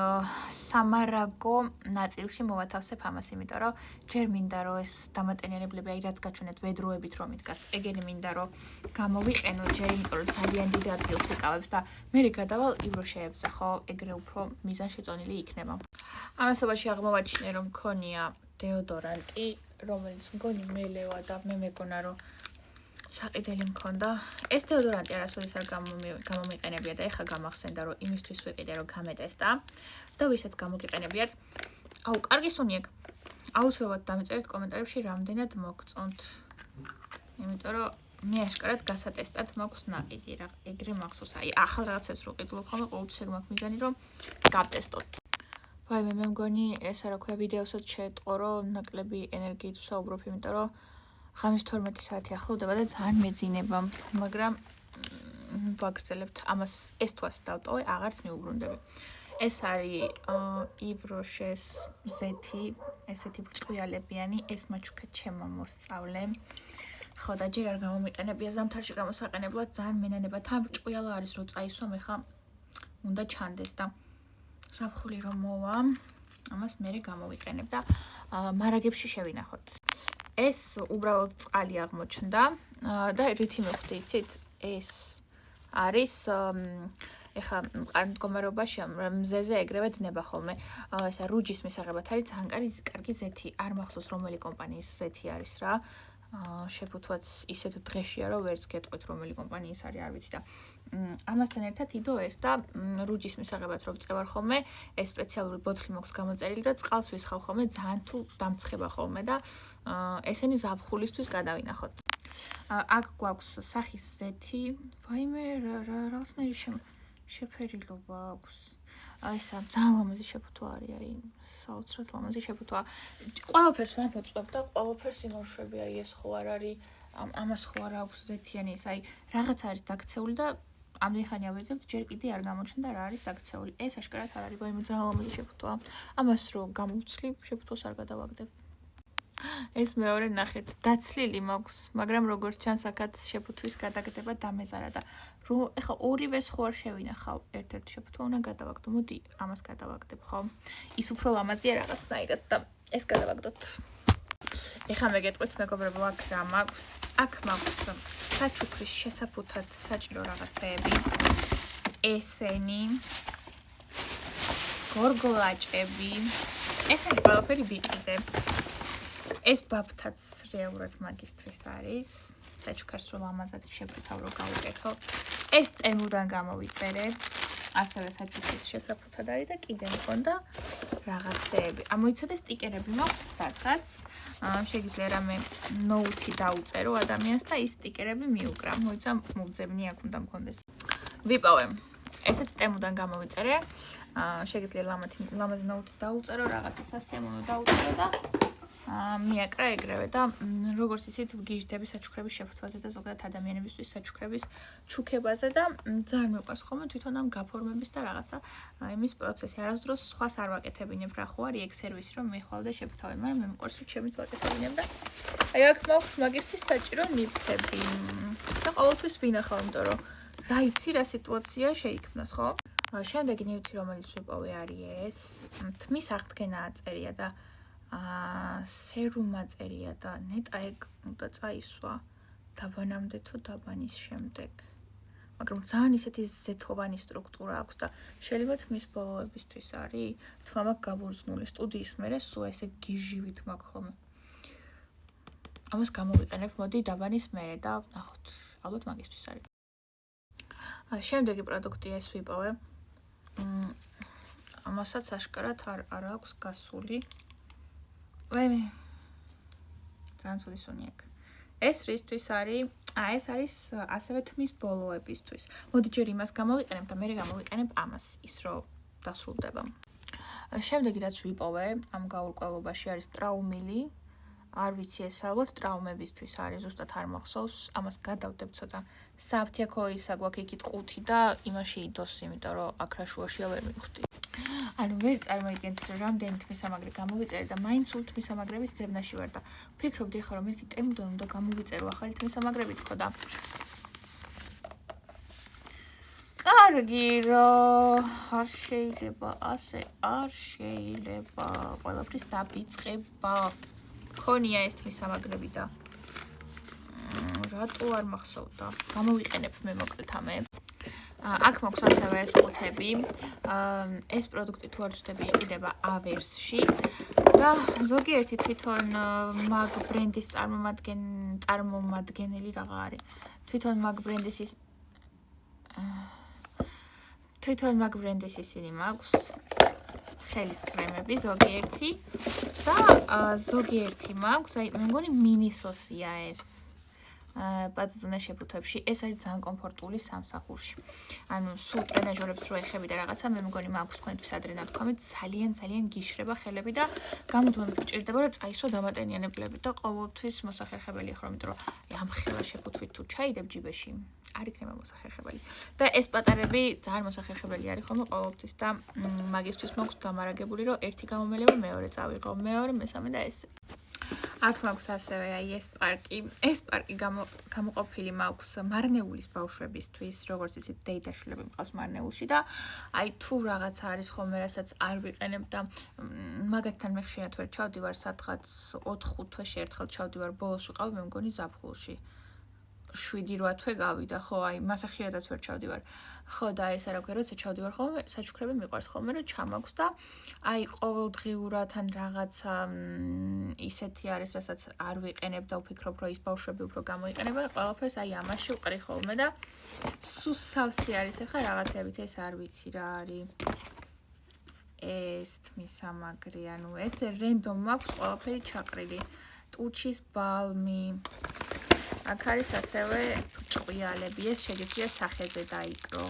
სამარაგო ნაწილში მოვათავსებ ამას, იმიტომ რომ ჯერ მინდა რომ ეს დამატენიანებლები აი რაც გაჩვენეთ ვედროებით რომ იდგას, ეგენი მინდა რომ გამოვიყენო ჯერ იმიტომ რომ ძალიან დიდ ადგილს იკავებს და მე გადავალ ივროშეებზე, ხო, ეგრე უფრო მიზანშეწონილი იქნება. ამასობაში აღმოვაჩინე რომ მქონია დეოდორანტი, რომელიც მგონი მელევა და მე მეგონა რომ საყიდელი მქონდა. ეს დეოდორანტი არასოდეს არ გამომიყენებია და ეხლა გამახსენდა, რომ იმისთვის ვიყიდე, რომ გამეტესტა და ვისაც გამოგიყენებიათ. აუ, კარგი სუნიეკ. აუცილებლად დამეწერეთ კომენტარებში, რამდენად მოგწონთ. იმიტომ რომ მე აშკარად გასატესტად მაქვს ნაყიდი რა. ეგრე მახსოვს. აი, ახალ რაღაცებს რო ყიდულობ ხოლმე, ყოველთვის ეგ მაქვს მიზანი, რომ გავტესტოთ. ვაიმე, მე მგონი ეს რა ქვია ვიდეოსაც შეეტყო, რომ ნაკლები ენერგიით ვსაუბრობ, იმიტომ რომ ხამის 12 საათი ახლოვდება და ძალიან მეძინება, მაგრამ ვაგრძელებთ ამას ეს თვას დავტოვე, აღარც მიუბრუნდები. ეს არის იბროშეს ზეთი, ესეთი ბრჭყვიალებიანი, ეს მაჩუქა ჩემო მოსწავლე. ხო და ჯერ არ გამომიყენებია ზამთარში გამოსაყენებლად, ძალიან მენანება თან ბრჭყვიალა არის, რომ წაისვამ, ეხა უნდა ჩანდეს და ზაფხული რომ მოვა, ამას მერე გამოვიყენებ და მარაგებში შევინახოთ. ეს უბრალოდ წყალი აღმოჩნდა და რითი მივხვდი, იცით? ეს არის ეხა მყარ მდგომარეობაში მზეზე ეგრევე დნება ხოლმე. ესა რუჯის მისაღებად არის ძალიან კარგი ზეთი. არ მახსოვს რომელი კომპანიის ზეთი არის რა. შეფუთვაც ისეთ დღეშია, რომ ვერც გეტყვით რომელი კომპანიის არის, არ ვიცი და ამასთან ერთად იდო ეს და რუჯის მისაღებად რომ წევარ ხოლმე, ეს სპეციალური ბოთლი მაქვს გამოწერილი, რომ წყალს ვისხავ ხოლმე, ძალიან თუ დამცხება ხოლმე და ესენი ზაფხულისთვის გადავინახოთ. აქ გვაქვს სახის ზეთი, ვაიმე რაღაცნაირი შეფერილობა აქვს. ესა ძალიან ლამაზი შეფუთვა არის, აი, საოცრად ლამაზი შეფუთვა. ყველაფერს ვამოწმებ და ყველაფერს იმორშვები, აი ეს ხო არ არის, ამას ხო არ აქვს ზეთიანი ეს, აი, რაღაც არის დაქცეული და ამდენი ხანი ავეძებთ, ჯერ კიდე არ გამოჩნდა რა არის დაქცეული. ეს აშკარად არ არის, ვაიმე ძალიან ლამაზი შეფუთვა. ამას რო გამოვცლი, შეფუთვას არ გადავაგდებ. ეს მეორე ნახეთ, დაცლილი მაქვს, მაგრამ როგორც ჩანს, აქაც შეფუთვის გადაგდება დამეზარა და რომ ეხა ორივეს ხო არ შევინახავ, ერთ-ერთ შეფუთვა უნდა გადავაგდო. მოდი, ამას გადავაგდებ, ხო? ის უფრო ლამაზია რაღაცნაირად და ეს გადავაგდოთ. ეხა მე გეტყვით, მეგობრებო, აქ რა მაქვს? აქ მაქვს საჩუქრის შესაფუთად საჭირო რაღაცეები. ესენი გორგოლაჭები. ესენი ყველაფერი ვიყიდე. ეს ბაბთაც რეალურად მაგისტრის არის. საჩუქარს რომ ამაზად შეფუთავ რომ გავუკეთო. ეს ტემუდან გამოვიწერე. ასევე საჩუქრის შესაფუთად არის და კიდე მქონდა რაღაცეები. ამოიცადე სტიკერები მაქვს სადღაც. შეგიძლია რამე ნოუთი დაუწერო ადამიანს და ის სტიკერები მიუკრა. მოიცა მოგძებნი აქ უნდა მქონდეს. ვიპოვე. ესეც ტემუდან გამოვიწერე. შეგიძლია ლამაზი ნოუთი დაუწერო, რაღაცა სასიამოვნო დაუწერო და მიაკრა ეგრევე და როგორც ისეთ ვგიჟდები საჩუქრების შეფუთვაზე და ზოგადად ადამიანებისთვის საჩუქრების ჩუქებაზე და ძალიან მიყვარს ხოლმე თვითონ ამ გაფორმების და რაღაცა იმის პროცესი. არასდროს სხვას არ ვაკეთებინებ რა ხო არის ეგ სერვისი რომ მეხვალ და შეფუთავე, მაგრამ მე მიყვარს რომ ჩემით ვაკეთებინებ და აი აქ მაქვს მაგისტრის საჭირო ნივთები და ყოველთვის ვინახავ, იმიტომ რომ რა იცი რა სიტუაცია შეიქმნას, ხო? შემდეგი ნივთი რომელიც ვიპოვე არის ეს თმის აღდგენაა წერია და სერუმა წერია და ნეტა ეგ უნდა წაისვა დაბანამდე თუ დაბანის შემდეგ. მაგრამ ძალიან ისეთი ზეთოვანი სტრუქტურა აქვს და შეიძლება თმის ბოლოებისთვის არის. თმა მაქვს გაბურძნული სტუდიის მერე სულ ესე გიჟივით მაქვს ხოლმე. ამას გამოვიყენებ, მოდი დაბანის მერე და ნახოთ, ალბათ მაგისთვის არის. შემდეგი პროდუქტი ეს ვიპოვე. ამასაც აშკარად არ აქვს გასული. ვაიმე. ძალიან ცუდი სუნიეკ. ეს რისთვის არის? ეს არის ასევე თმის ბოლოებისთვის. მოდი ჯერ იმას გამოვიყენებ და მერე გამოვიყენებ ამას, ის რომ დასრულდება. შემდეგი რაც ვიპოვე, ამ გაურკვევლობაში არის ტრაუმილი. არ ვიცი ეს ალბათ ტრაუმებისთვის არის, ზუსტად არ მახსოვს. ამას გადავდებ ცოტა. საფთიაქო ისა გვაქვს იქით 5 და იმაში იდოს, იმიტომ რომ აქ რა შუაშია ვერ მივხვდი. ანუ ვერ წარმოიდგენთ რამდენი თმისამაგრე გამოვიწერე და მაინც სულ თმისამაგრების ძებნაში ვარ და ვფიქრობდი ახლა რომ ერთი ტემუდან უნდა გამოვიწერო ახალი თმისამაგრებით ხო და კარგი რომ არ შეიძლება ასე არ შეიძლება ყველაფრის დაბიწყება ხონია ეს თმისამაგრები და რატო არ მახსოვდა გამოვიყენებ მე მოკლედ ამე აქ მაქვს ასევე ეს ყუთები. ეს პროდუქტი თუ არ ვწდები იყიდება ავერსში. და ზოგიერთი თვითონ მაგ ბრენდის წარმომადგენელი რაღა არის. თვითონ მაგ ბრენდის ისინი მაქვს ხელის კრემები ზოგიერთი და ზოგიერთი მაქვს, აი მე მგონი მინისოსია ეს. ბაძონა შეფუთებში ეს არის ძალიან კომფორტული სამსახურში. ანუ სულ ტრენაჟერებს რო ეხები და რაღაცა მე მგონი მაქვს თქვენთვის ადრე ნათქვამი ძალიან გიშრება ხელები და გამუდმებით გჭირდება რომ წაისვრო დამატენიანებლები და ყოველთვის მოსახერხებელი ხო იმიტომ რომ ამ ხელა შეფუთვით თუ ჩაიდებ ჯიბეში არ იქნება მოსახერხებელი. და ეს პატარები ძალიან მოსახერხებელი არის ხოლმე ყოველთვის და მაგისთვის მაქვს დამარაგებული რომ ერთი გამომელება მეორე წავიღო, მეორე, მესამე და ესე. აქ მაქვს ასევე აი ეს პარკი გამოყოფილი მაქვს მარნეულის ბავშვებისთვის, როგორც იცით, დეიდაშვილები მყავს მარნეულში და აი თუ რაღაცა არის ხოლმე, რასაც არ ვიყენებ და მაგათთან მე ხშირად ვერ ჩავდივარ სადღაც 4-5 თვეში ერთხელ ჩავდივარ, ბოლოს ვიყავი მე მგონი ზაფხულში. 7-8 თვე გავიდა, ხო, აი მასა ხშირადაც ვერ ჩავდივარ. ხო და ეს არა გვერდზე ჩავდივარ ხოლმე, საჩუქრები მიყვარს ხოლმე რომ ჩამაქვს და აი ყოველდღიურად ან რაღაცა ისეთი არის, რასაც არ ვიყენებ და ვფიქრობ, რომ ის ბავშვები უფრო გამოიყენება და ყველაფერს აი ამაში ვყრი ხოლმე და სუსავსი არის ახლა რაღაცებით ეს არ ვიცი რა არის. ეს თმისამაგრი, ანუ ეს რენდომ მაქვს ყველაფერი ჩაყრილი. ტუჩის ბალმი აქ არის ასევე ჭყვიალები, ეს შეგიძლია სახეზე დაიკრო.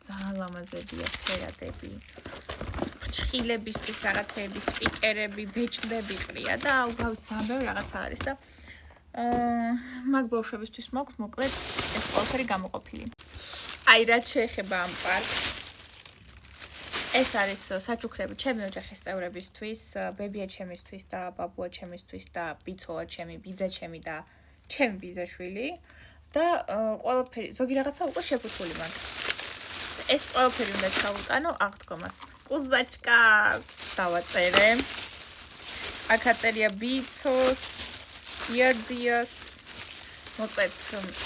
ძალიან ლამაზებია ფერადები. ფრჩხილებისთვის რაღაცეები, სტიკერები, ბეჭდები ყრია და უბრალოდ ძალიან ბევრი რაღაცა არის და მაგ ბავშვებისთვის მაქვს მოკლედ ეს ყველაფერი გამოყოფილი. აი რაც შეეხება ამ პარკს ეს არის საჩუქრები ჩემი ოჯახის წევრებისთვის, ბებია ჩემისთვის და ბაბუა ჩემისთვის და ბიცოლა ჩემი, ბიძა ჩემი და ჩემი ბიძაშვილი და ყველაფერი ზოგი რაღაცა უკვე შეფუთული მაქვს. ეს ყველაფერი უნდა ჩავუტანო აღდგომას. კუზაჩკას დავაწერე. აქ აწერია ბიცოს, იადიას. მოკლედ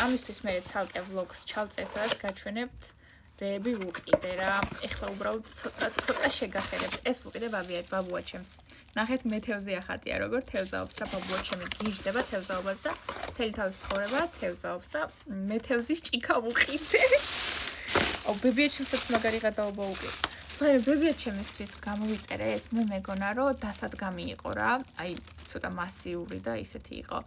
ამისთვის მე ცალკე ვლოგს ჩავწერ, სადაც გაჩვენებთ რეები ვუყიდე რა. ეხლა უბრალოდ ცოტა შეგახერებთ. ეს ვუყიდე ბაბუა ჩემს. ნახეთ მეთევზე ახატია როგორ თევზაობს და ბაბუა ჩემი გიჟდება თევზაობას და მთელი თავის ცხოვრება თევზაობს და მეთევზის ჭიქა ვუყიდე. აუ ბებია ჩემსაც მაგარი გადაობა უკეთ. მაგრამ ბებია ჩემისთვის გამოვიწერე ეს მე მეგონა რომ დასადგამი იყო რა. აი ცოტა მასიური და ისეთი იყო.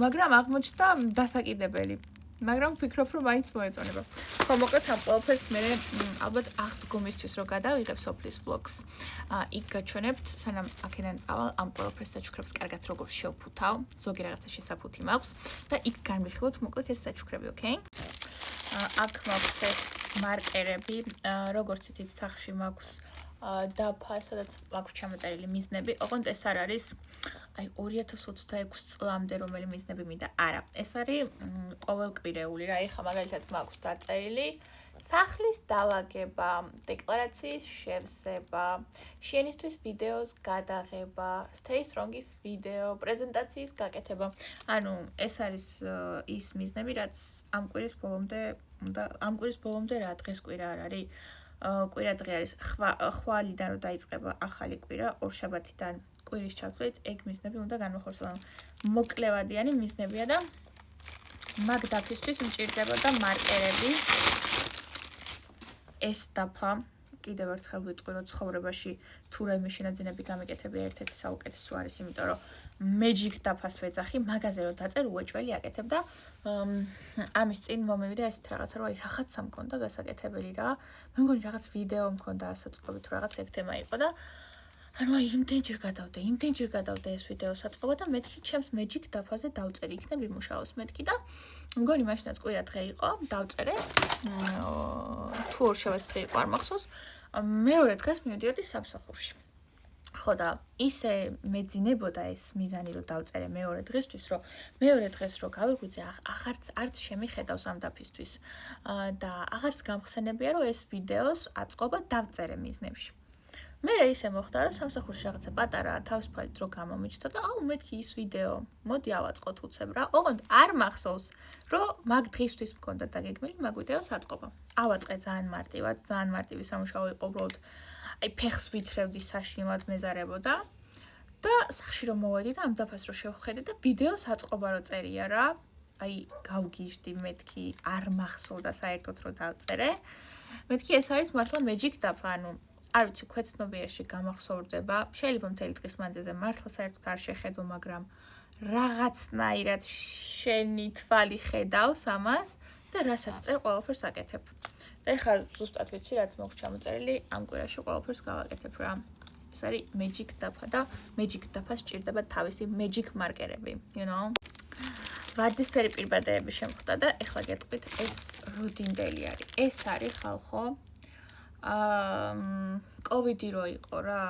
მაგრამ აღმოჩნდა დასაკიდებელი. მაგრამ ვფიქრობ რომ მაინც მოეწონება. ხო მოკლედ ამ ყველაფერს მე ალბათ აღდგომისთვის რო გადავიღებ სოფლის ვლოგს. იქ გაჩვენებთ სანამ აქედან წავალ ამ ყველაფერს საჩუქრებს კარგად როგორ შევფუთავ. ზოგი რაღაცა შესაფუთი მაქვს და იქ განვიხილოთ მოკლედ ეს საჩუქრები, ოკეი? აქ მაქვს ეს მარკერები, როგორც იცით სახში მაქვს დაფა, სადაც მაქვს ჩამოწერილი მიზნები. ოღონდ ეს არ არის აი 2026 წლამდე რომელი მიზნები მინდა. არა, ეს არის ყოველკვირეული რა. ეხლა მაგალითად მაქვს დაწერილი სახლის დალაგება, დეკლარაციის შევსება, შენისთვის ვიდეოს გადაღება, stay strong-ის ვიდეო, პრეზენტაციის გაკეთება. ანუ ეს არის ის მიზნები, რაც ამ კვირის ბოლომდე რა დღეს კვირა არ არის. კვირა დღე არის ხვალიდან რომ დაიწყება ახალი კვირა, ორშაბათიდან კვირის ჩათვლით, ეგ მიზნები უნდა განმახორციელონ. მოკლევადიანი მიზნებია და მაგ დაფისთვის მჭირდებოდა მარკერები. ეს დაფა კიდევ ერთხელ ვიტყვი რომ ცხოვრებაში თუ რაიმე შენაძენები გამეკეთებია ერთ-ერთი საუკეთესო არის, იმიტომ რომ magic დაფას ვეძახი, მაგაზე რომ დაწერ უეჭველი აკეთებ და ამის წინ მომივიდა ესეთ რაღაცა რომ აი რაღაცა მქონდა გასაკეთებელი რა. მე მგონი რაღაც ვიდეო მქონდა საწყობი თუ რაღაც ეგ თემა იყო და ანუ აი იმდენჯერ გადავდე ეს ვიდეო საწყობა და მეთქი ჩემს magic დაფაზე დავწერი, იქნებ იმუშაოს მეთქი და მგონი მაშინაც კვირა დღე იყო, დავწერე. თუ ორშაბათი დღე იყო არ მახსოვს. მეორე დღეს მივდიოდი სამსახურში. ხო და ისე მეძინებოდა ეს მიზანი რომ დავწერე მეორე დღესთვის, რომ მეორე დღეს რო გავიღვიძე, არც შემიხედავს ამ დაფისთვის და აღარც გამხსენებია რომ ეს ვიდეოს აწყობა დავწერე მიზნებში. მე ისე მოხდა რომ სამსახურში რაღაცა პატარა თავისუფალი დრო გამომიჩნდა და აუ მეთქი ის ვიდეო, მოდი ავაწყოთ უცებ რა. ოღონდ არ მახსოვს რომ მაგ დღისთვის მქონდა დაგეგმილი მაგ ვიდეოს აწყობა. ავაწყე ძალიან მარტივი სამუშაო იყო უბრალოდ აი ფეხს ვითრევდი საშინლად მეზარებოდა და სახში რომ მოვედი და ამ დაფას რომ შევხედე და ვიდეოს აწყობა რო წერია რა. აი გავგიჟდი მეთქი არ მახსოვდა საერთოდ რომ დავწერე. მეთქი ეს არის მართლა magic დაფა, ანუ არ ვიცი, ქვეცნობიერში გამახსოვრდება. შეიძლება მთელი დღის მანძილზე მართლა საერთოდ არ შეხედო, მაგრამ რაღაცნაირად შენი თვალი ხედავს ამას და რასაც წერ ყველაფერს აკეთებ. და ეხლა ზუსტად ვიცი რაც მაქვს ჩამოწერილი, ამ კვირაში ყველაფერს გავაკეთებ რა. ეს არის magic დაფა და magic დაფას ჭირდება თავისი magic მარკერები, you know? ვარდისფერი პირბადეები შემხვდა და ეხლა გეტყვით ეს რუდინდელი არის. ეს არის ხალხო. კოვიდი რო იყო რა,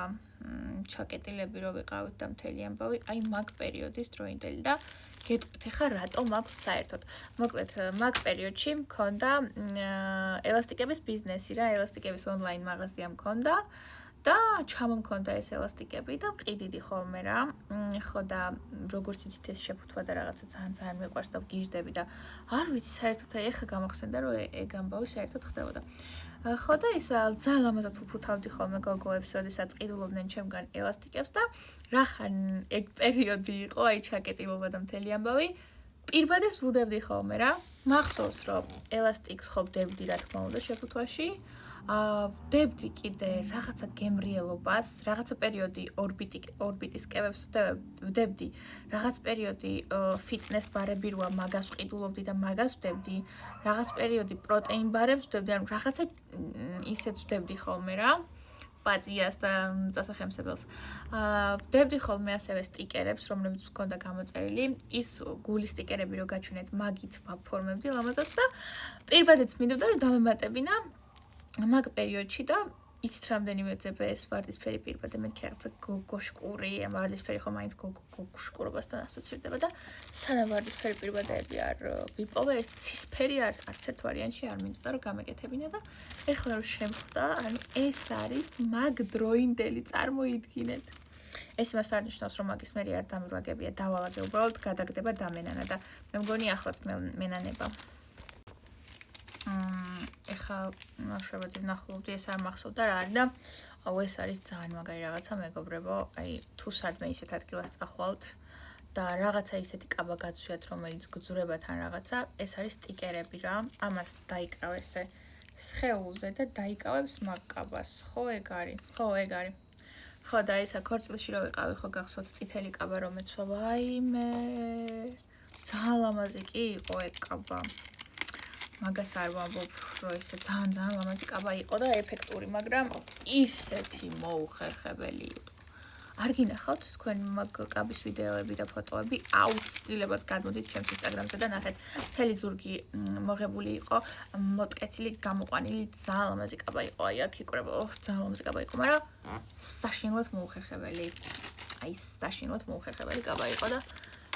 ჩაკეტილები რო ვიყავით და მთელი ამბავი, აი მაგ პერიოდის დროინდელი და გეტყვით ეხლა რატომ აქვს საერთოდ. მოკლედ, მაგ პერიოდში მქონდა ელასტიკების ბიზნესი რა, ელასტიკების ონლაინ მაღაზია მქონდა. და ჩამომქონდა ეს ელასტიკები და ვყიდიდი ხოლმე რა. ხო და როგორც იცით ეს შეფუთვა და რაღაცა ძალიან მიყვარს და ვგიჟდები და არ ვიცი საერთოდ აი ეხლა გამახსენდა რომ ეგ ამბავი საერთოდ ხდებოდა. ხო და ის ძალიან ლამაზად ვფუთავდი ხოლმე გოგოებს, როდესაც ყიდულობდნენ ჩემგან ელასტიკებს და რახან ეგ პერიოდი იყო, აი ჩაკეტილობა და მთელი ამბავი. პირბადეს ვუდებდი ხოლმე რა. მახსოვს რომ ელასტიკს ხო ვდებდი რა თქმა უნდა შეფუთვაში. ვდებდი კიდე რაღაცა გემრიელობას, რაღაცა პერიოდი ორბიტის კევებს ვდებდი, რაღაც პერიოდი ფიტნეს ბარები როა მაგას ვყიდულობდი და მაგას ვდებდი, რაღაც პერიოდი პროტეინ ბარებს ვდებდი, ანუ რაღაცა ისეთ ვდებდი ხოლმე რა. პაზიას და წასახემსებელს. ვდებდი ხოლმე ასევე სტიკერებს, რომლებიც მქონდა გამოწერილი. ის გულის სტიკერები რო გაჩვენეთ, მაგით ვაფორმებდი ლამაზად და პირბადეც მინდოდა რომ დავემატებინა მაგ პერიოდში და იცით რამდენიმე ძებეს ვარდისფერი პირბადე, მეთქი რაღაცა გოგოშკური, ვარდისფერი ხო მაინც გოგოშკურობასთან ასოცირდება და სანამ ვარდისფერი პირბადეები არ ვიპოვე, ეს ცისფერი არც ერთ ვარიანტში არ მინდოდა რომ გამეკეთებინა და ეხლა რომ შემხვდა, ანუ ეს არის მაგ დროინდელი, წარმოიდგინეთ. ეს იმას არ ნიშნავს, რომ მაგის მერი არ დამილაგებია, დავალაგე უბრალოდ გადაგდება დამენანა და მე მგონი ახლაც მენანება. ეხლა ნაშვებად ვნახულობდი, ეს არ მახსოვდა რა არის და ეს არის ძალიან მაგარი რაღაცა მეგობრებო, აი თუ სადმე ისეთ ადგილას წახვალთ და რაღაცა ისეთი კაბა გაცვიათ, რომელიც გძურება თან რაღაცა, ეს არის სტიკერები რა. ამას დაიკრავ ესე სხეულზე და დაიკავებს მაგ კაბას. ხო ეგ არის. ხო და ისა ქორწილში რო ვიყავი, ხო გახსოვთ წითელი კაბა რომ ეცვა, ვაიმე. ძალიან ლამაზი კი იყო ეგ კაბა. მაგას არ ვამბობ, რომ ესე ძალიან ლამაზი კაბა იყო და ეფექტური, მაგრამ ისეთი მოუხერხებელი იყო. არ გინახავთ თქვენ მაგ კაბის ვიდეოები და ფოტოები, აუცილებლად გადმოდით ჩემს ინსტაგრამზე და ნახეთ. მთელი ზურგი მოღებული იყო, მოტკეცილი, გამოყვანილი, ძალიან ლამაზი კაბა იყო. აი აქ იკვრება, ძალიან ლამაზი კაბა იყო, მაგრამ საშინლად მოუხერხებელი. აი საშინლად მოუხერხებელი კაბა იყო და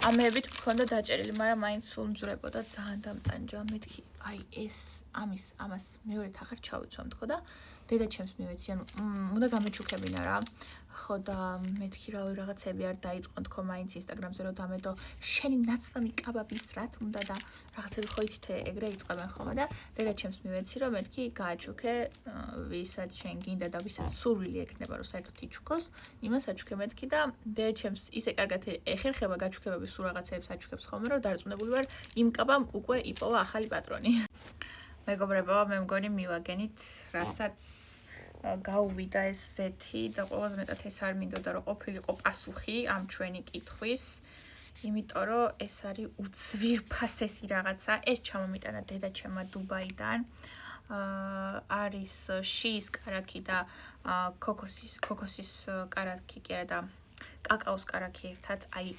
ამეებით მქონდა დაჭერილი, მაგრამ მაინც სულ მძვრებოდა, ძალიან დამტანჯა. მეთქი, აი ეს ამას მეორედ აღარ ჩავიცვამ თქო და დედა ჩემს მივეცი, ანუ უნდა გამეჩუქებინა რა. ხო და მეთქი რავი რაღაცები არ დაიწყონ თქო მაინც ინსტაგრამზე რომ დამედო შენი ნაცვლი კაბაბის რა თქმა და რაღაცები ხო იცით ეგრე იწყებენ ხოლმე და დედა ჩემს მივეცი რომ მეთქი გააჩუქე ვისაც შენ გინდა და ვისაც სურვილი ექნება რომ საერთოდ იჩუქოს, იმას აჩუქე მეთქი და დედა ჩემს ისე კარგად ეხერხება გაჩუქებების სულ რაღაცებს აჩუქებს ხოლმე რომ დარწმუნებული ვარ იმ კაბამ უკვე იპოვა ახალი პატრონი. მეგობრებო, მე მგონი მივაგენით, რასაც გაუვიდა ეს ზეთი და ყველაზე მეტად ეს არ მინდოდა რომ ყოფილიყო პასუხი ამ ჩვენი კითხვის, იმიტომ რომ ეს არის უცვირფასესი რაღაცა, ეს ჩამომიტანა დედაჩემმა დუბაიდან. არის შიის კარაქი და ქოქოსის კარაქი კი არა და კაკაოს კარაქი ერთად, აი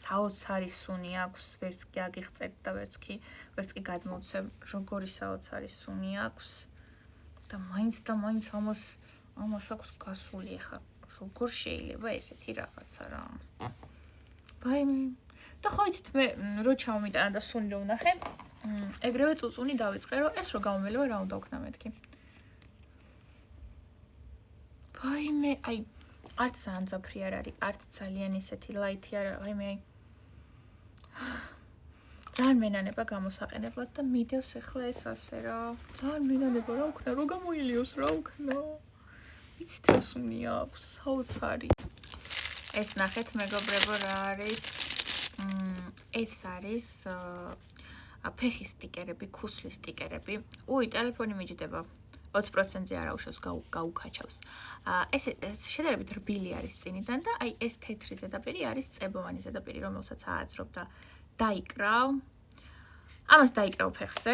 საოცარი სუნი აქვს, ვერც კი აგიღწევთ და ვერც კი გადმოვცემ, როგორი საოცარი სუნი აქვს. და მაინც ამას აქვს გასული ახლა. როგორ შეიძლება ესეთი რაღაცა რა. ვაიმე. და ხო იცით მე რო ჩამომიტანა და სუნი რო ვნახე, ეგრევე წუწუნი დავიწყე, რომ ეს რო გამომელვა რა უნდა ვქნა მეთქი. ვაიმე, აი არც ძალიან ძაფრი არ არის, არც ძალიან ისეთი ლაითი არ არის, ვაიმე. ძალიან მენანება გამოსაყენებლად და მიდევს ახლა ეს ასე რა. ძალიან მენანება რა ვქნა, რო გამოილიოს რა ვქნა. იცით რა სუნი აქვს, საოცარი. ეს ნახეთ მეგობრებო რა არის. ეს არის ფეხის სტიკერები, ქუსლის სტიკერები. ტელეფონი მიჯდება. 20%-ზე არ აუშავს, გაუკაჩავს. ეს შედარებით რბილი არის წინიდან და აი ეს თეთრი ზედაპირი არის წებოვანი ზედაპირი, რომელსაც ააძრობ და დაიკრავ. ამას დაიკრავ ფეხზე.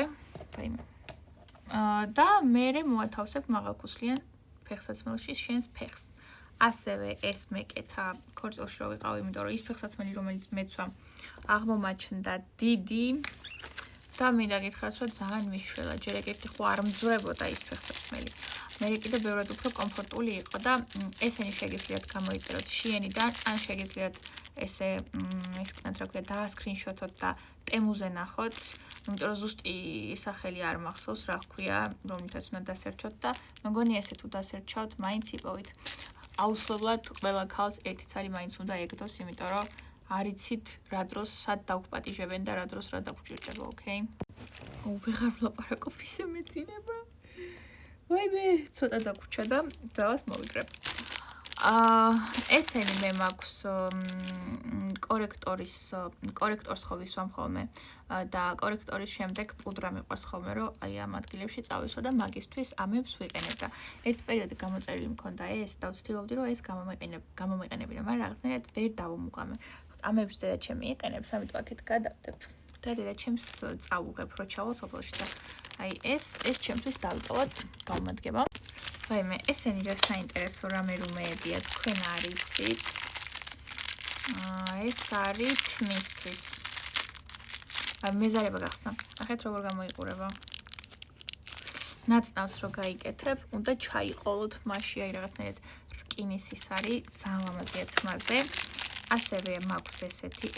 და მერე მოათავსებ მაღალქუსლიან ფეხსაცმელში შენს ფეხს. ასევე ეს მეკეთა ქორწილში რო ვიყავ, იმიტომ რომ ის ფეხსაცმელი, რომელიც მეცვა, აღმომაჩნდა დიდი და მინდა გითხრას, რომ ძალიან მიშველა, ჯერ ეგეთი ხო არ მძვრებოდა ის ფეხსაცმელი. მე კიდე ბევრად უფრო კომფორტული იყო და ესენი შეგიძლიათ გამოიწეროთ შიენიდან, ან შეგიძლიათ ესე ისქნათ რა ქვია, დაასკრინშოტოთ და ტემუზე ნახოთ, იმიტომ რომ ზუსტი სახელი არ მახსოვს რა ქვია, რომლითაც უნდა დასერჩოთ და მეგონი ესე თუ დასერჩავთ, მაინც იპოვით. აუცილებლად ყველა ქალს ერთი ცალი მაინც უნდა ეგდოს, იმიტომ რომ არ იცით რა დროს სად დაგვპატიჟებენ და რა დროს რა დაგვჭირდება, ოკეი? ვეღარ ვლაპარაკობ ისე მეძინება. ვაიმე, ცოტა დაგვრჩა და ძალას მოვიგრებ. ესენი მე მაქვს კორექტორს ხო ვისვამ ხოლმე და კორექტორის შემდეგ პუდრა მიყვარს ხოლმე, რომ აი ამ ადგილებში წავისვა და მაგისთვის ამებს ვიყენებ და ერთ პერიოდი გამოწერილი მქონდა ეს და ვცდილობდი, რომ ეს გამომეყენებინა, მაგრამ რაღაცნაირად ვერ დავუმუყამე. ამებს დედაჩემი იყენებს, ამიტომ აქეთ გადავდებ და დედაჩემს წავუღებ, რო ჩავალ სოფელში და აი ეს ჩემთვის დავიტოვოთ გამომადგება. ვაიმე, ესენი რა საინტერესო რამეებია თქვენ არ იცით. ეს არის თმისთვის. მეზარება გახსნა. ნახეთ როგორ გამოიყურება. ნაცნავს რო გაიკეთებ, უნდა ჩაიყოლოთ მასში, აი რაღაცნაირად რკინის ის არის, ძალიან ლამაზია თმაზე. ასევე მაქვს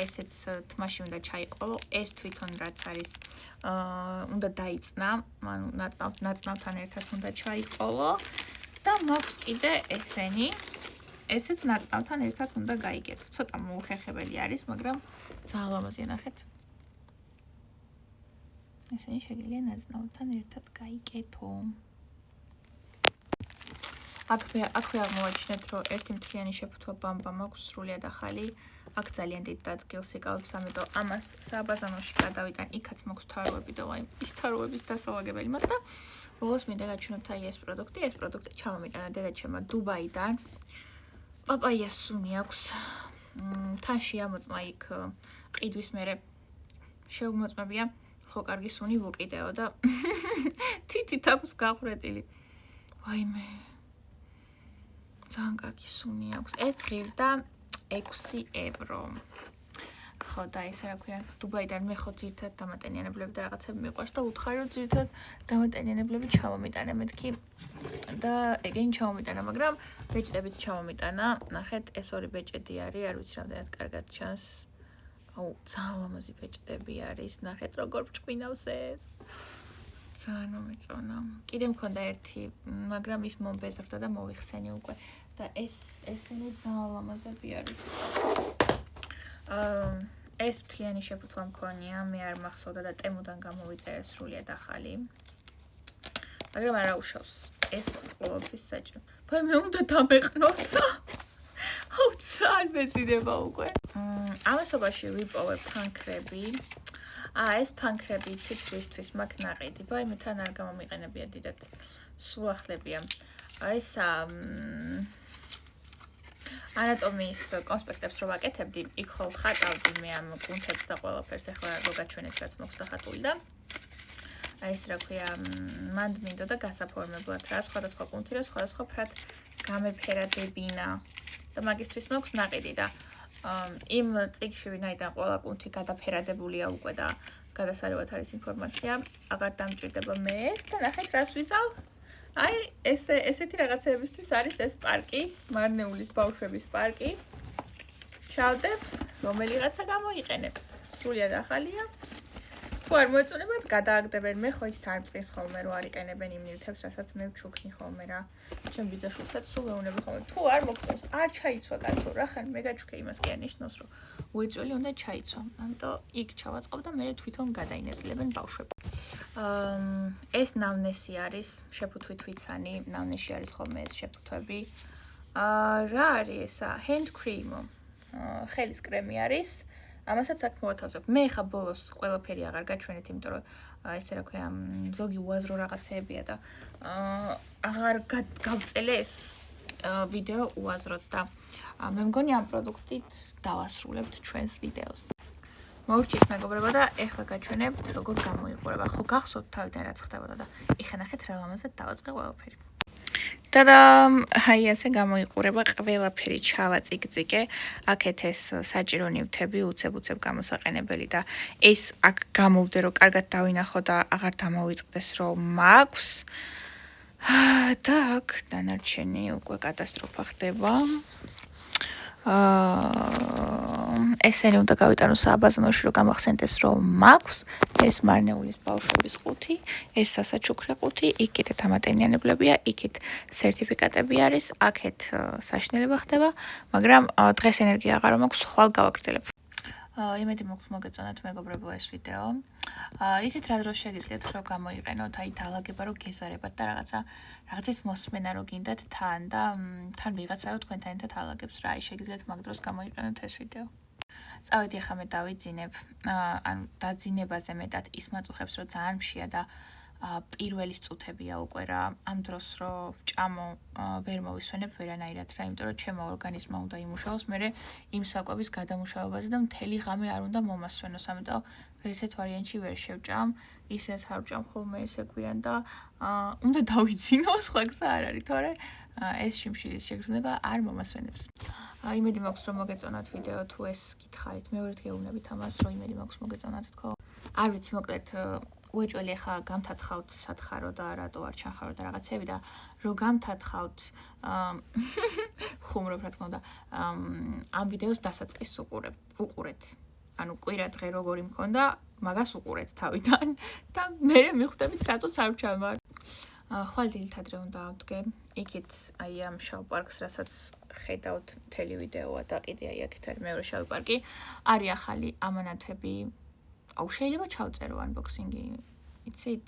ესეც თმაში უნდა ჩაიყოლო, ეს თვითონ რაც არის უნდა დაიწნა, ანუ ნაცნავთან ერთად უნდა ჩაიყოლო და მაქვს კიდე ესენი, ესეც ნაცნავთან ერთად უნდა გაიგეთო. ცოტა მოუხერხებელი არის, მაგრამ ძალიან ლამაზია, ნახეთ. ესენი შეგიძლია ნაცნავთან ერთად გაიგეთო. აქვე აღმოვაჩინეთ, რომ ერთი მთლიანი შეფუთვა ბამბა მაქვს სრულიად ახალი. აქ ძალიან დიდ ადგილს იკავებს, ამიტომ ამას საბაზანოში გადავიტან, იქაც მაქვს თაროები და ვაი, ის თაროების დასალაგებელი მაქვს და ბოლოს მინდა გაჩვენოთ აი ეს პროდუქტი ჩამომიტანა დედაჩემმა დუბაიდან. პაპაიას სუნი აქვს. თან შეამოწმა იქ ყიდვის მერე შეუმოწმებია, ხო კარგი სუნი ვუკიდეო და თითით აქვს გაყვრეტილი. ვაიმე. ძალიან კარგი სუნი აქვს. ეს ღირდა 6 ევრო. ხო და ესე რა ქვია, დუბაიდან მე ხო ძირთად დამატენიანებლები და რაღაცები მიყვარს და უთხარი რომ ძირთად დამატენიანებლები ჩამომიტანე მეთქი და ეგენი ჩამომიტანა, მაგრამ ბეჭდებიც ჩამომიტანა. ნახეთ, ეს ორი ბეჭედი არის, არ ვიცი რამდენად კარგად ჩანს. აუ, ძალიან ლამაზი ბეჭდები არის. ნახეთ როგორ ჭკვინავს ეს. ძალიან მომეწონა. კიდე მქონდა ერთი, მაგრამ ის მომბეზრდა და მოვიხსენი უკვე. და ესენი ძალიან ლამაზები არის. ეს მთლიანი შეფუთვა მქონია, მე არ მახსოვდა და ტემუდან გამოვიწერე სრულიად ახალი. მაგრამ არ აუშავს. ეს ყოველთვის საჭირო. მე უნდა დამეყნოსა. აუ, ძალიან მეძინება უკვე. ამასობაში ვიპოვე ფანქრები. ეს ფანქრები იცით რისთვის მაქვს ნაყიდი. მე თან არ გამომიყენებია დიდად. სულ ახლებია. ეს ანატომიის კონსპექტებს რო ვაკეთებდი, იქ ხო ხატავდი მე ამ კუნთებს და ყველაფერს, ახლა რო გაჩვენეთ რაც მაქვს დახატული და ეს რა ქვია, მანდ მინდოდა გასაფორმებლად რა, სხვადასხვა კუნთი რა, სხვადასხვა ფრად გამეფერადებინა და მაგისთვის მაქვს ნაყიდი და იმ წიგნში ვინაიდან ყველა კუნთი გადაფერადებულია უკვე და გადასარევად არის ინფორმაცია, აღარ დამჭირდება მე ეს და ნახეთ რას ვიზავ. აი, ესეთი რაღაცებისთვის არის ეს პარკი, მარნეულის ბავშვების პარკი. ჩავდებ, რომელიღაცა გამოიყენებს. სრულიად ახალია. თუ არ მოეწონებათ, გადააგდებენ. მე ხო იცით არ მწყის ხოლმე, რომ არ იყენებენ იმ ნივთებს, რასაც მე ვჩუქნი ხოლმე რა. ჩემ ბიძაშვილსაც სულ ეუბნები ხოლმე. თუ არ მოგწონს, არ ჩაიცვა კაცო, რა ხან მე გაჩუქე იმას კი არ ნიშნავს, რომ უეწველი უნდა ჩაიცვა. ამიტომ იქ ჩავაწყობ და მე თვითონ გადაინაწილებენ ბავშვები. ეს ნავნესი არის, შეფუთვით ვიცანი, ნავნეში არის ხოლმე ეს შეფუთვები. რა არის ესა? Hand cream. ხელის კრემი არის. ამასაც აქ მოვათავსებ. მე ხა ბოლოს ყველაფერი აღარ გაჩვენეთ, იმიტომ რომ ესე რა ქვია, ზოგი უაზრო რაღაცეებია და აღარ გავწელე ეს ვიდეო უაზროდ და მე მგონი ამ პროდუქტით დავასრულებთ ჩვენს ვიდეოს. მოვrჩით მეგობრებო და ეხლა გაჩვენებთ როგორ გამოიყურება. ხო გახსოვთ თავიდან რაც ხდებოდა და იხანახეთ რა ლამაზად დავაწყე ყველაფერი. Tadam, აი ასე გამოიყურება ყველაფერი ჩავაწიგწიგე. აქეთ ეს საჭირო ნივთები უცებ-უცებ გამოსაყენებელი და ეს აქ გამოვდე რომ კარგად დავინახო და აღარ დამოვიწყდეს რომ მაქვს. და აქ დანარჩენი უკვე კატასტროფა ხდება. ესენი უნდა გავიტანო სააბაზანოში რომ გამახსენდეს რომ მაქვს ეს მარნეულის ბავშვების ყუთი, ეს სასაჩუქრე ყუთი, იქით თამატენიანებლებია, იქით სერტიფიკატები არის, აქეთ საშინელება ხდება, მაგრამ დღეს ენერგია აღარ მაქვს, ხვალ გავაგრძელებ. იმედი მაქვს მოგეწონათ მეგობრებო ეს ვიდეო. იცით რა დროს შეგიძლიათ რომ გამოიყენოთ, აი დაალაგება რომ გეზარებათ და რაღაცის მოსმენა რო გინდათ თან და თან ვიღაცა რო თქვენთან ერთად ალაგებს რა, აი შეგიძლიათ მაგ დროს გამოიყენოთ ეს ვიდეო. წავედი ახლა მე დავიძინებ, ანუ დაძინებაზე მეტად ის მაწუხებს რომ ძალიან მშია და პირველი წუთებია უკვე რა, ამ დროს რო ვჭამო ვერ მოვისვენებ ვერანაირად რა, იმიტომ რომ ჩემო ორგანიზმმა უნდა იმუშაოს მერე იმ საკვების გადამუშავებაზე და მთელი ღამე არ უნდა მომასვენოს, ამიტომ ესეთ ვარიანტში ვერ შევჭამ, ისეც არ ვჭამ ხოლმე ესე გვიან და უნდა დავიძინო, სხვა გზა არ არის, თორე ეს შიმშილის შეგრძნება არ მომასვენებს. იმედი მაქვს რომ მოგეწონათ ვიდეო, თუ ეს გითხარით, მეორედ გეუბნებით ამას, რომ იმედი მაქვს მოგეწონათ თქო. არ ვიცი მოკლედ უეჭველი ხა გამთათხავთ სათხარო და რატო არ ჩახარო და რაღაცები და რო გამთათხავთ ხუმრობ რა თქმა უნდა ამ ვიდეოს დასაწყისს უყურეთ. ანუ კვირა დღე როგორი მქონდა, მაგას უყურეთ თავიდან და მე მიხვდებით რატოც არ ვჩამარ. ხვალ დილით ადრე უნდა ავდგე. იქით აი ამ შავ პარკს, რასაც ხედავთ მთელი ვიდეოა და კიდე აი აქეთ არის მეორე შავი პარკი. არის ახალი ამანათები. აუ შეიძლება ჩავწერო unboxing-ი. იცით?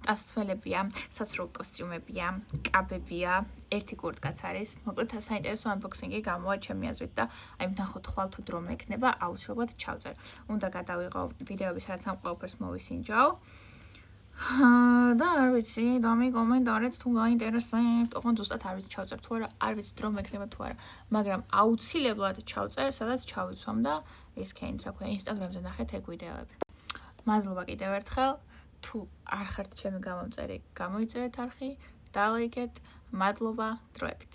ტასცველებია, სასროლ კოსტიუმებია, კაბებია, ერთი კურტკაც არის. მოკლედ საინტერესო unboxing-ი გამოვა ჩემი აზრით და აი ვნახოთ ხვალ თუ დრო მექნება, აუცილებლად ჩავწერ. უნდა გადავიღო ვიდეოები, სადაც ამ ყველაფერს მოვისინჯაო. და არ ვიცი, დამიკომენტარეთ თუ გაინტერესებთ, ოღონდ ზუსტად არ ვიცი ჩავწერ თუ არა, არ ვიცი დრო მექნება თუ არა, მაგრამ აუცილებლად ჩავწერ, სადაც ჩავიცვამ და ეს ქენით რა ქვია, Instagram-ზე ნახეთ ეგ ვიდეოები. მადლობა კიდევ ერთხელ, თუ არ ხართ ჩემი გამომწერი, გამოიწერეთ არხი, დალაიქეთ, მადლობა, დროებით.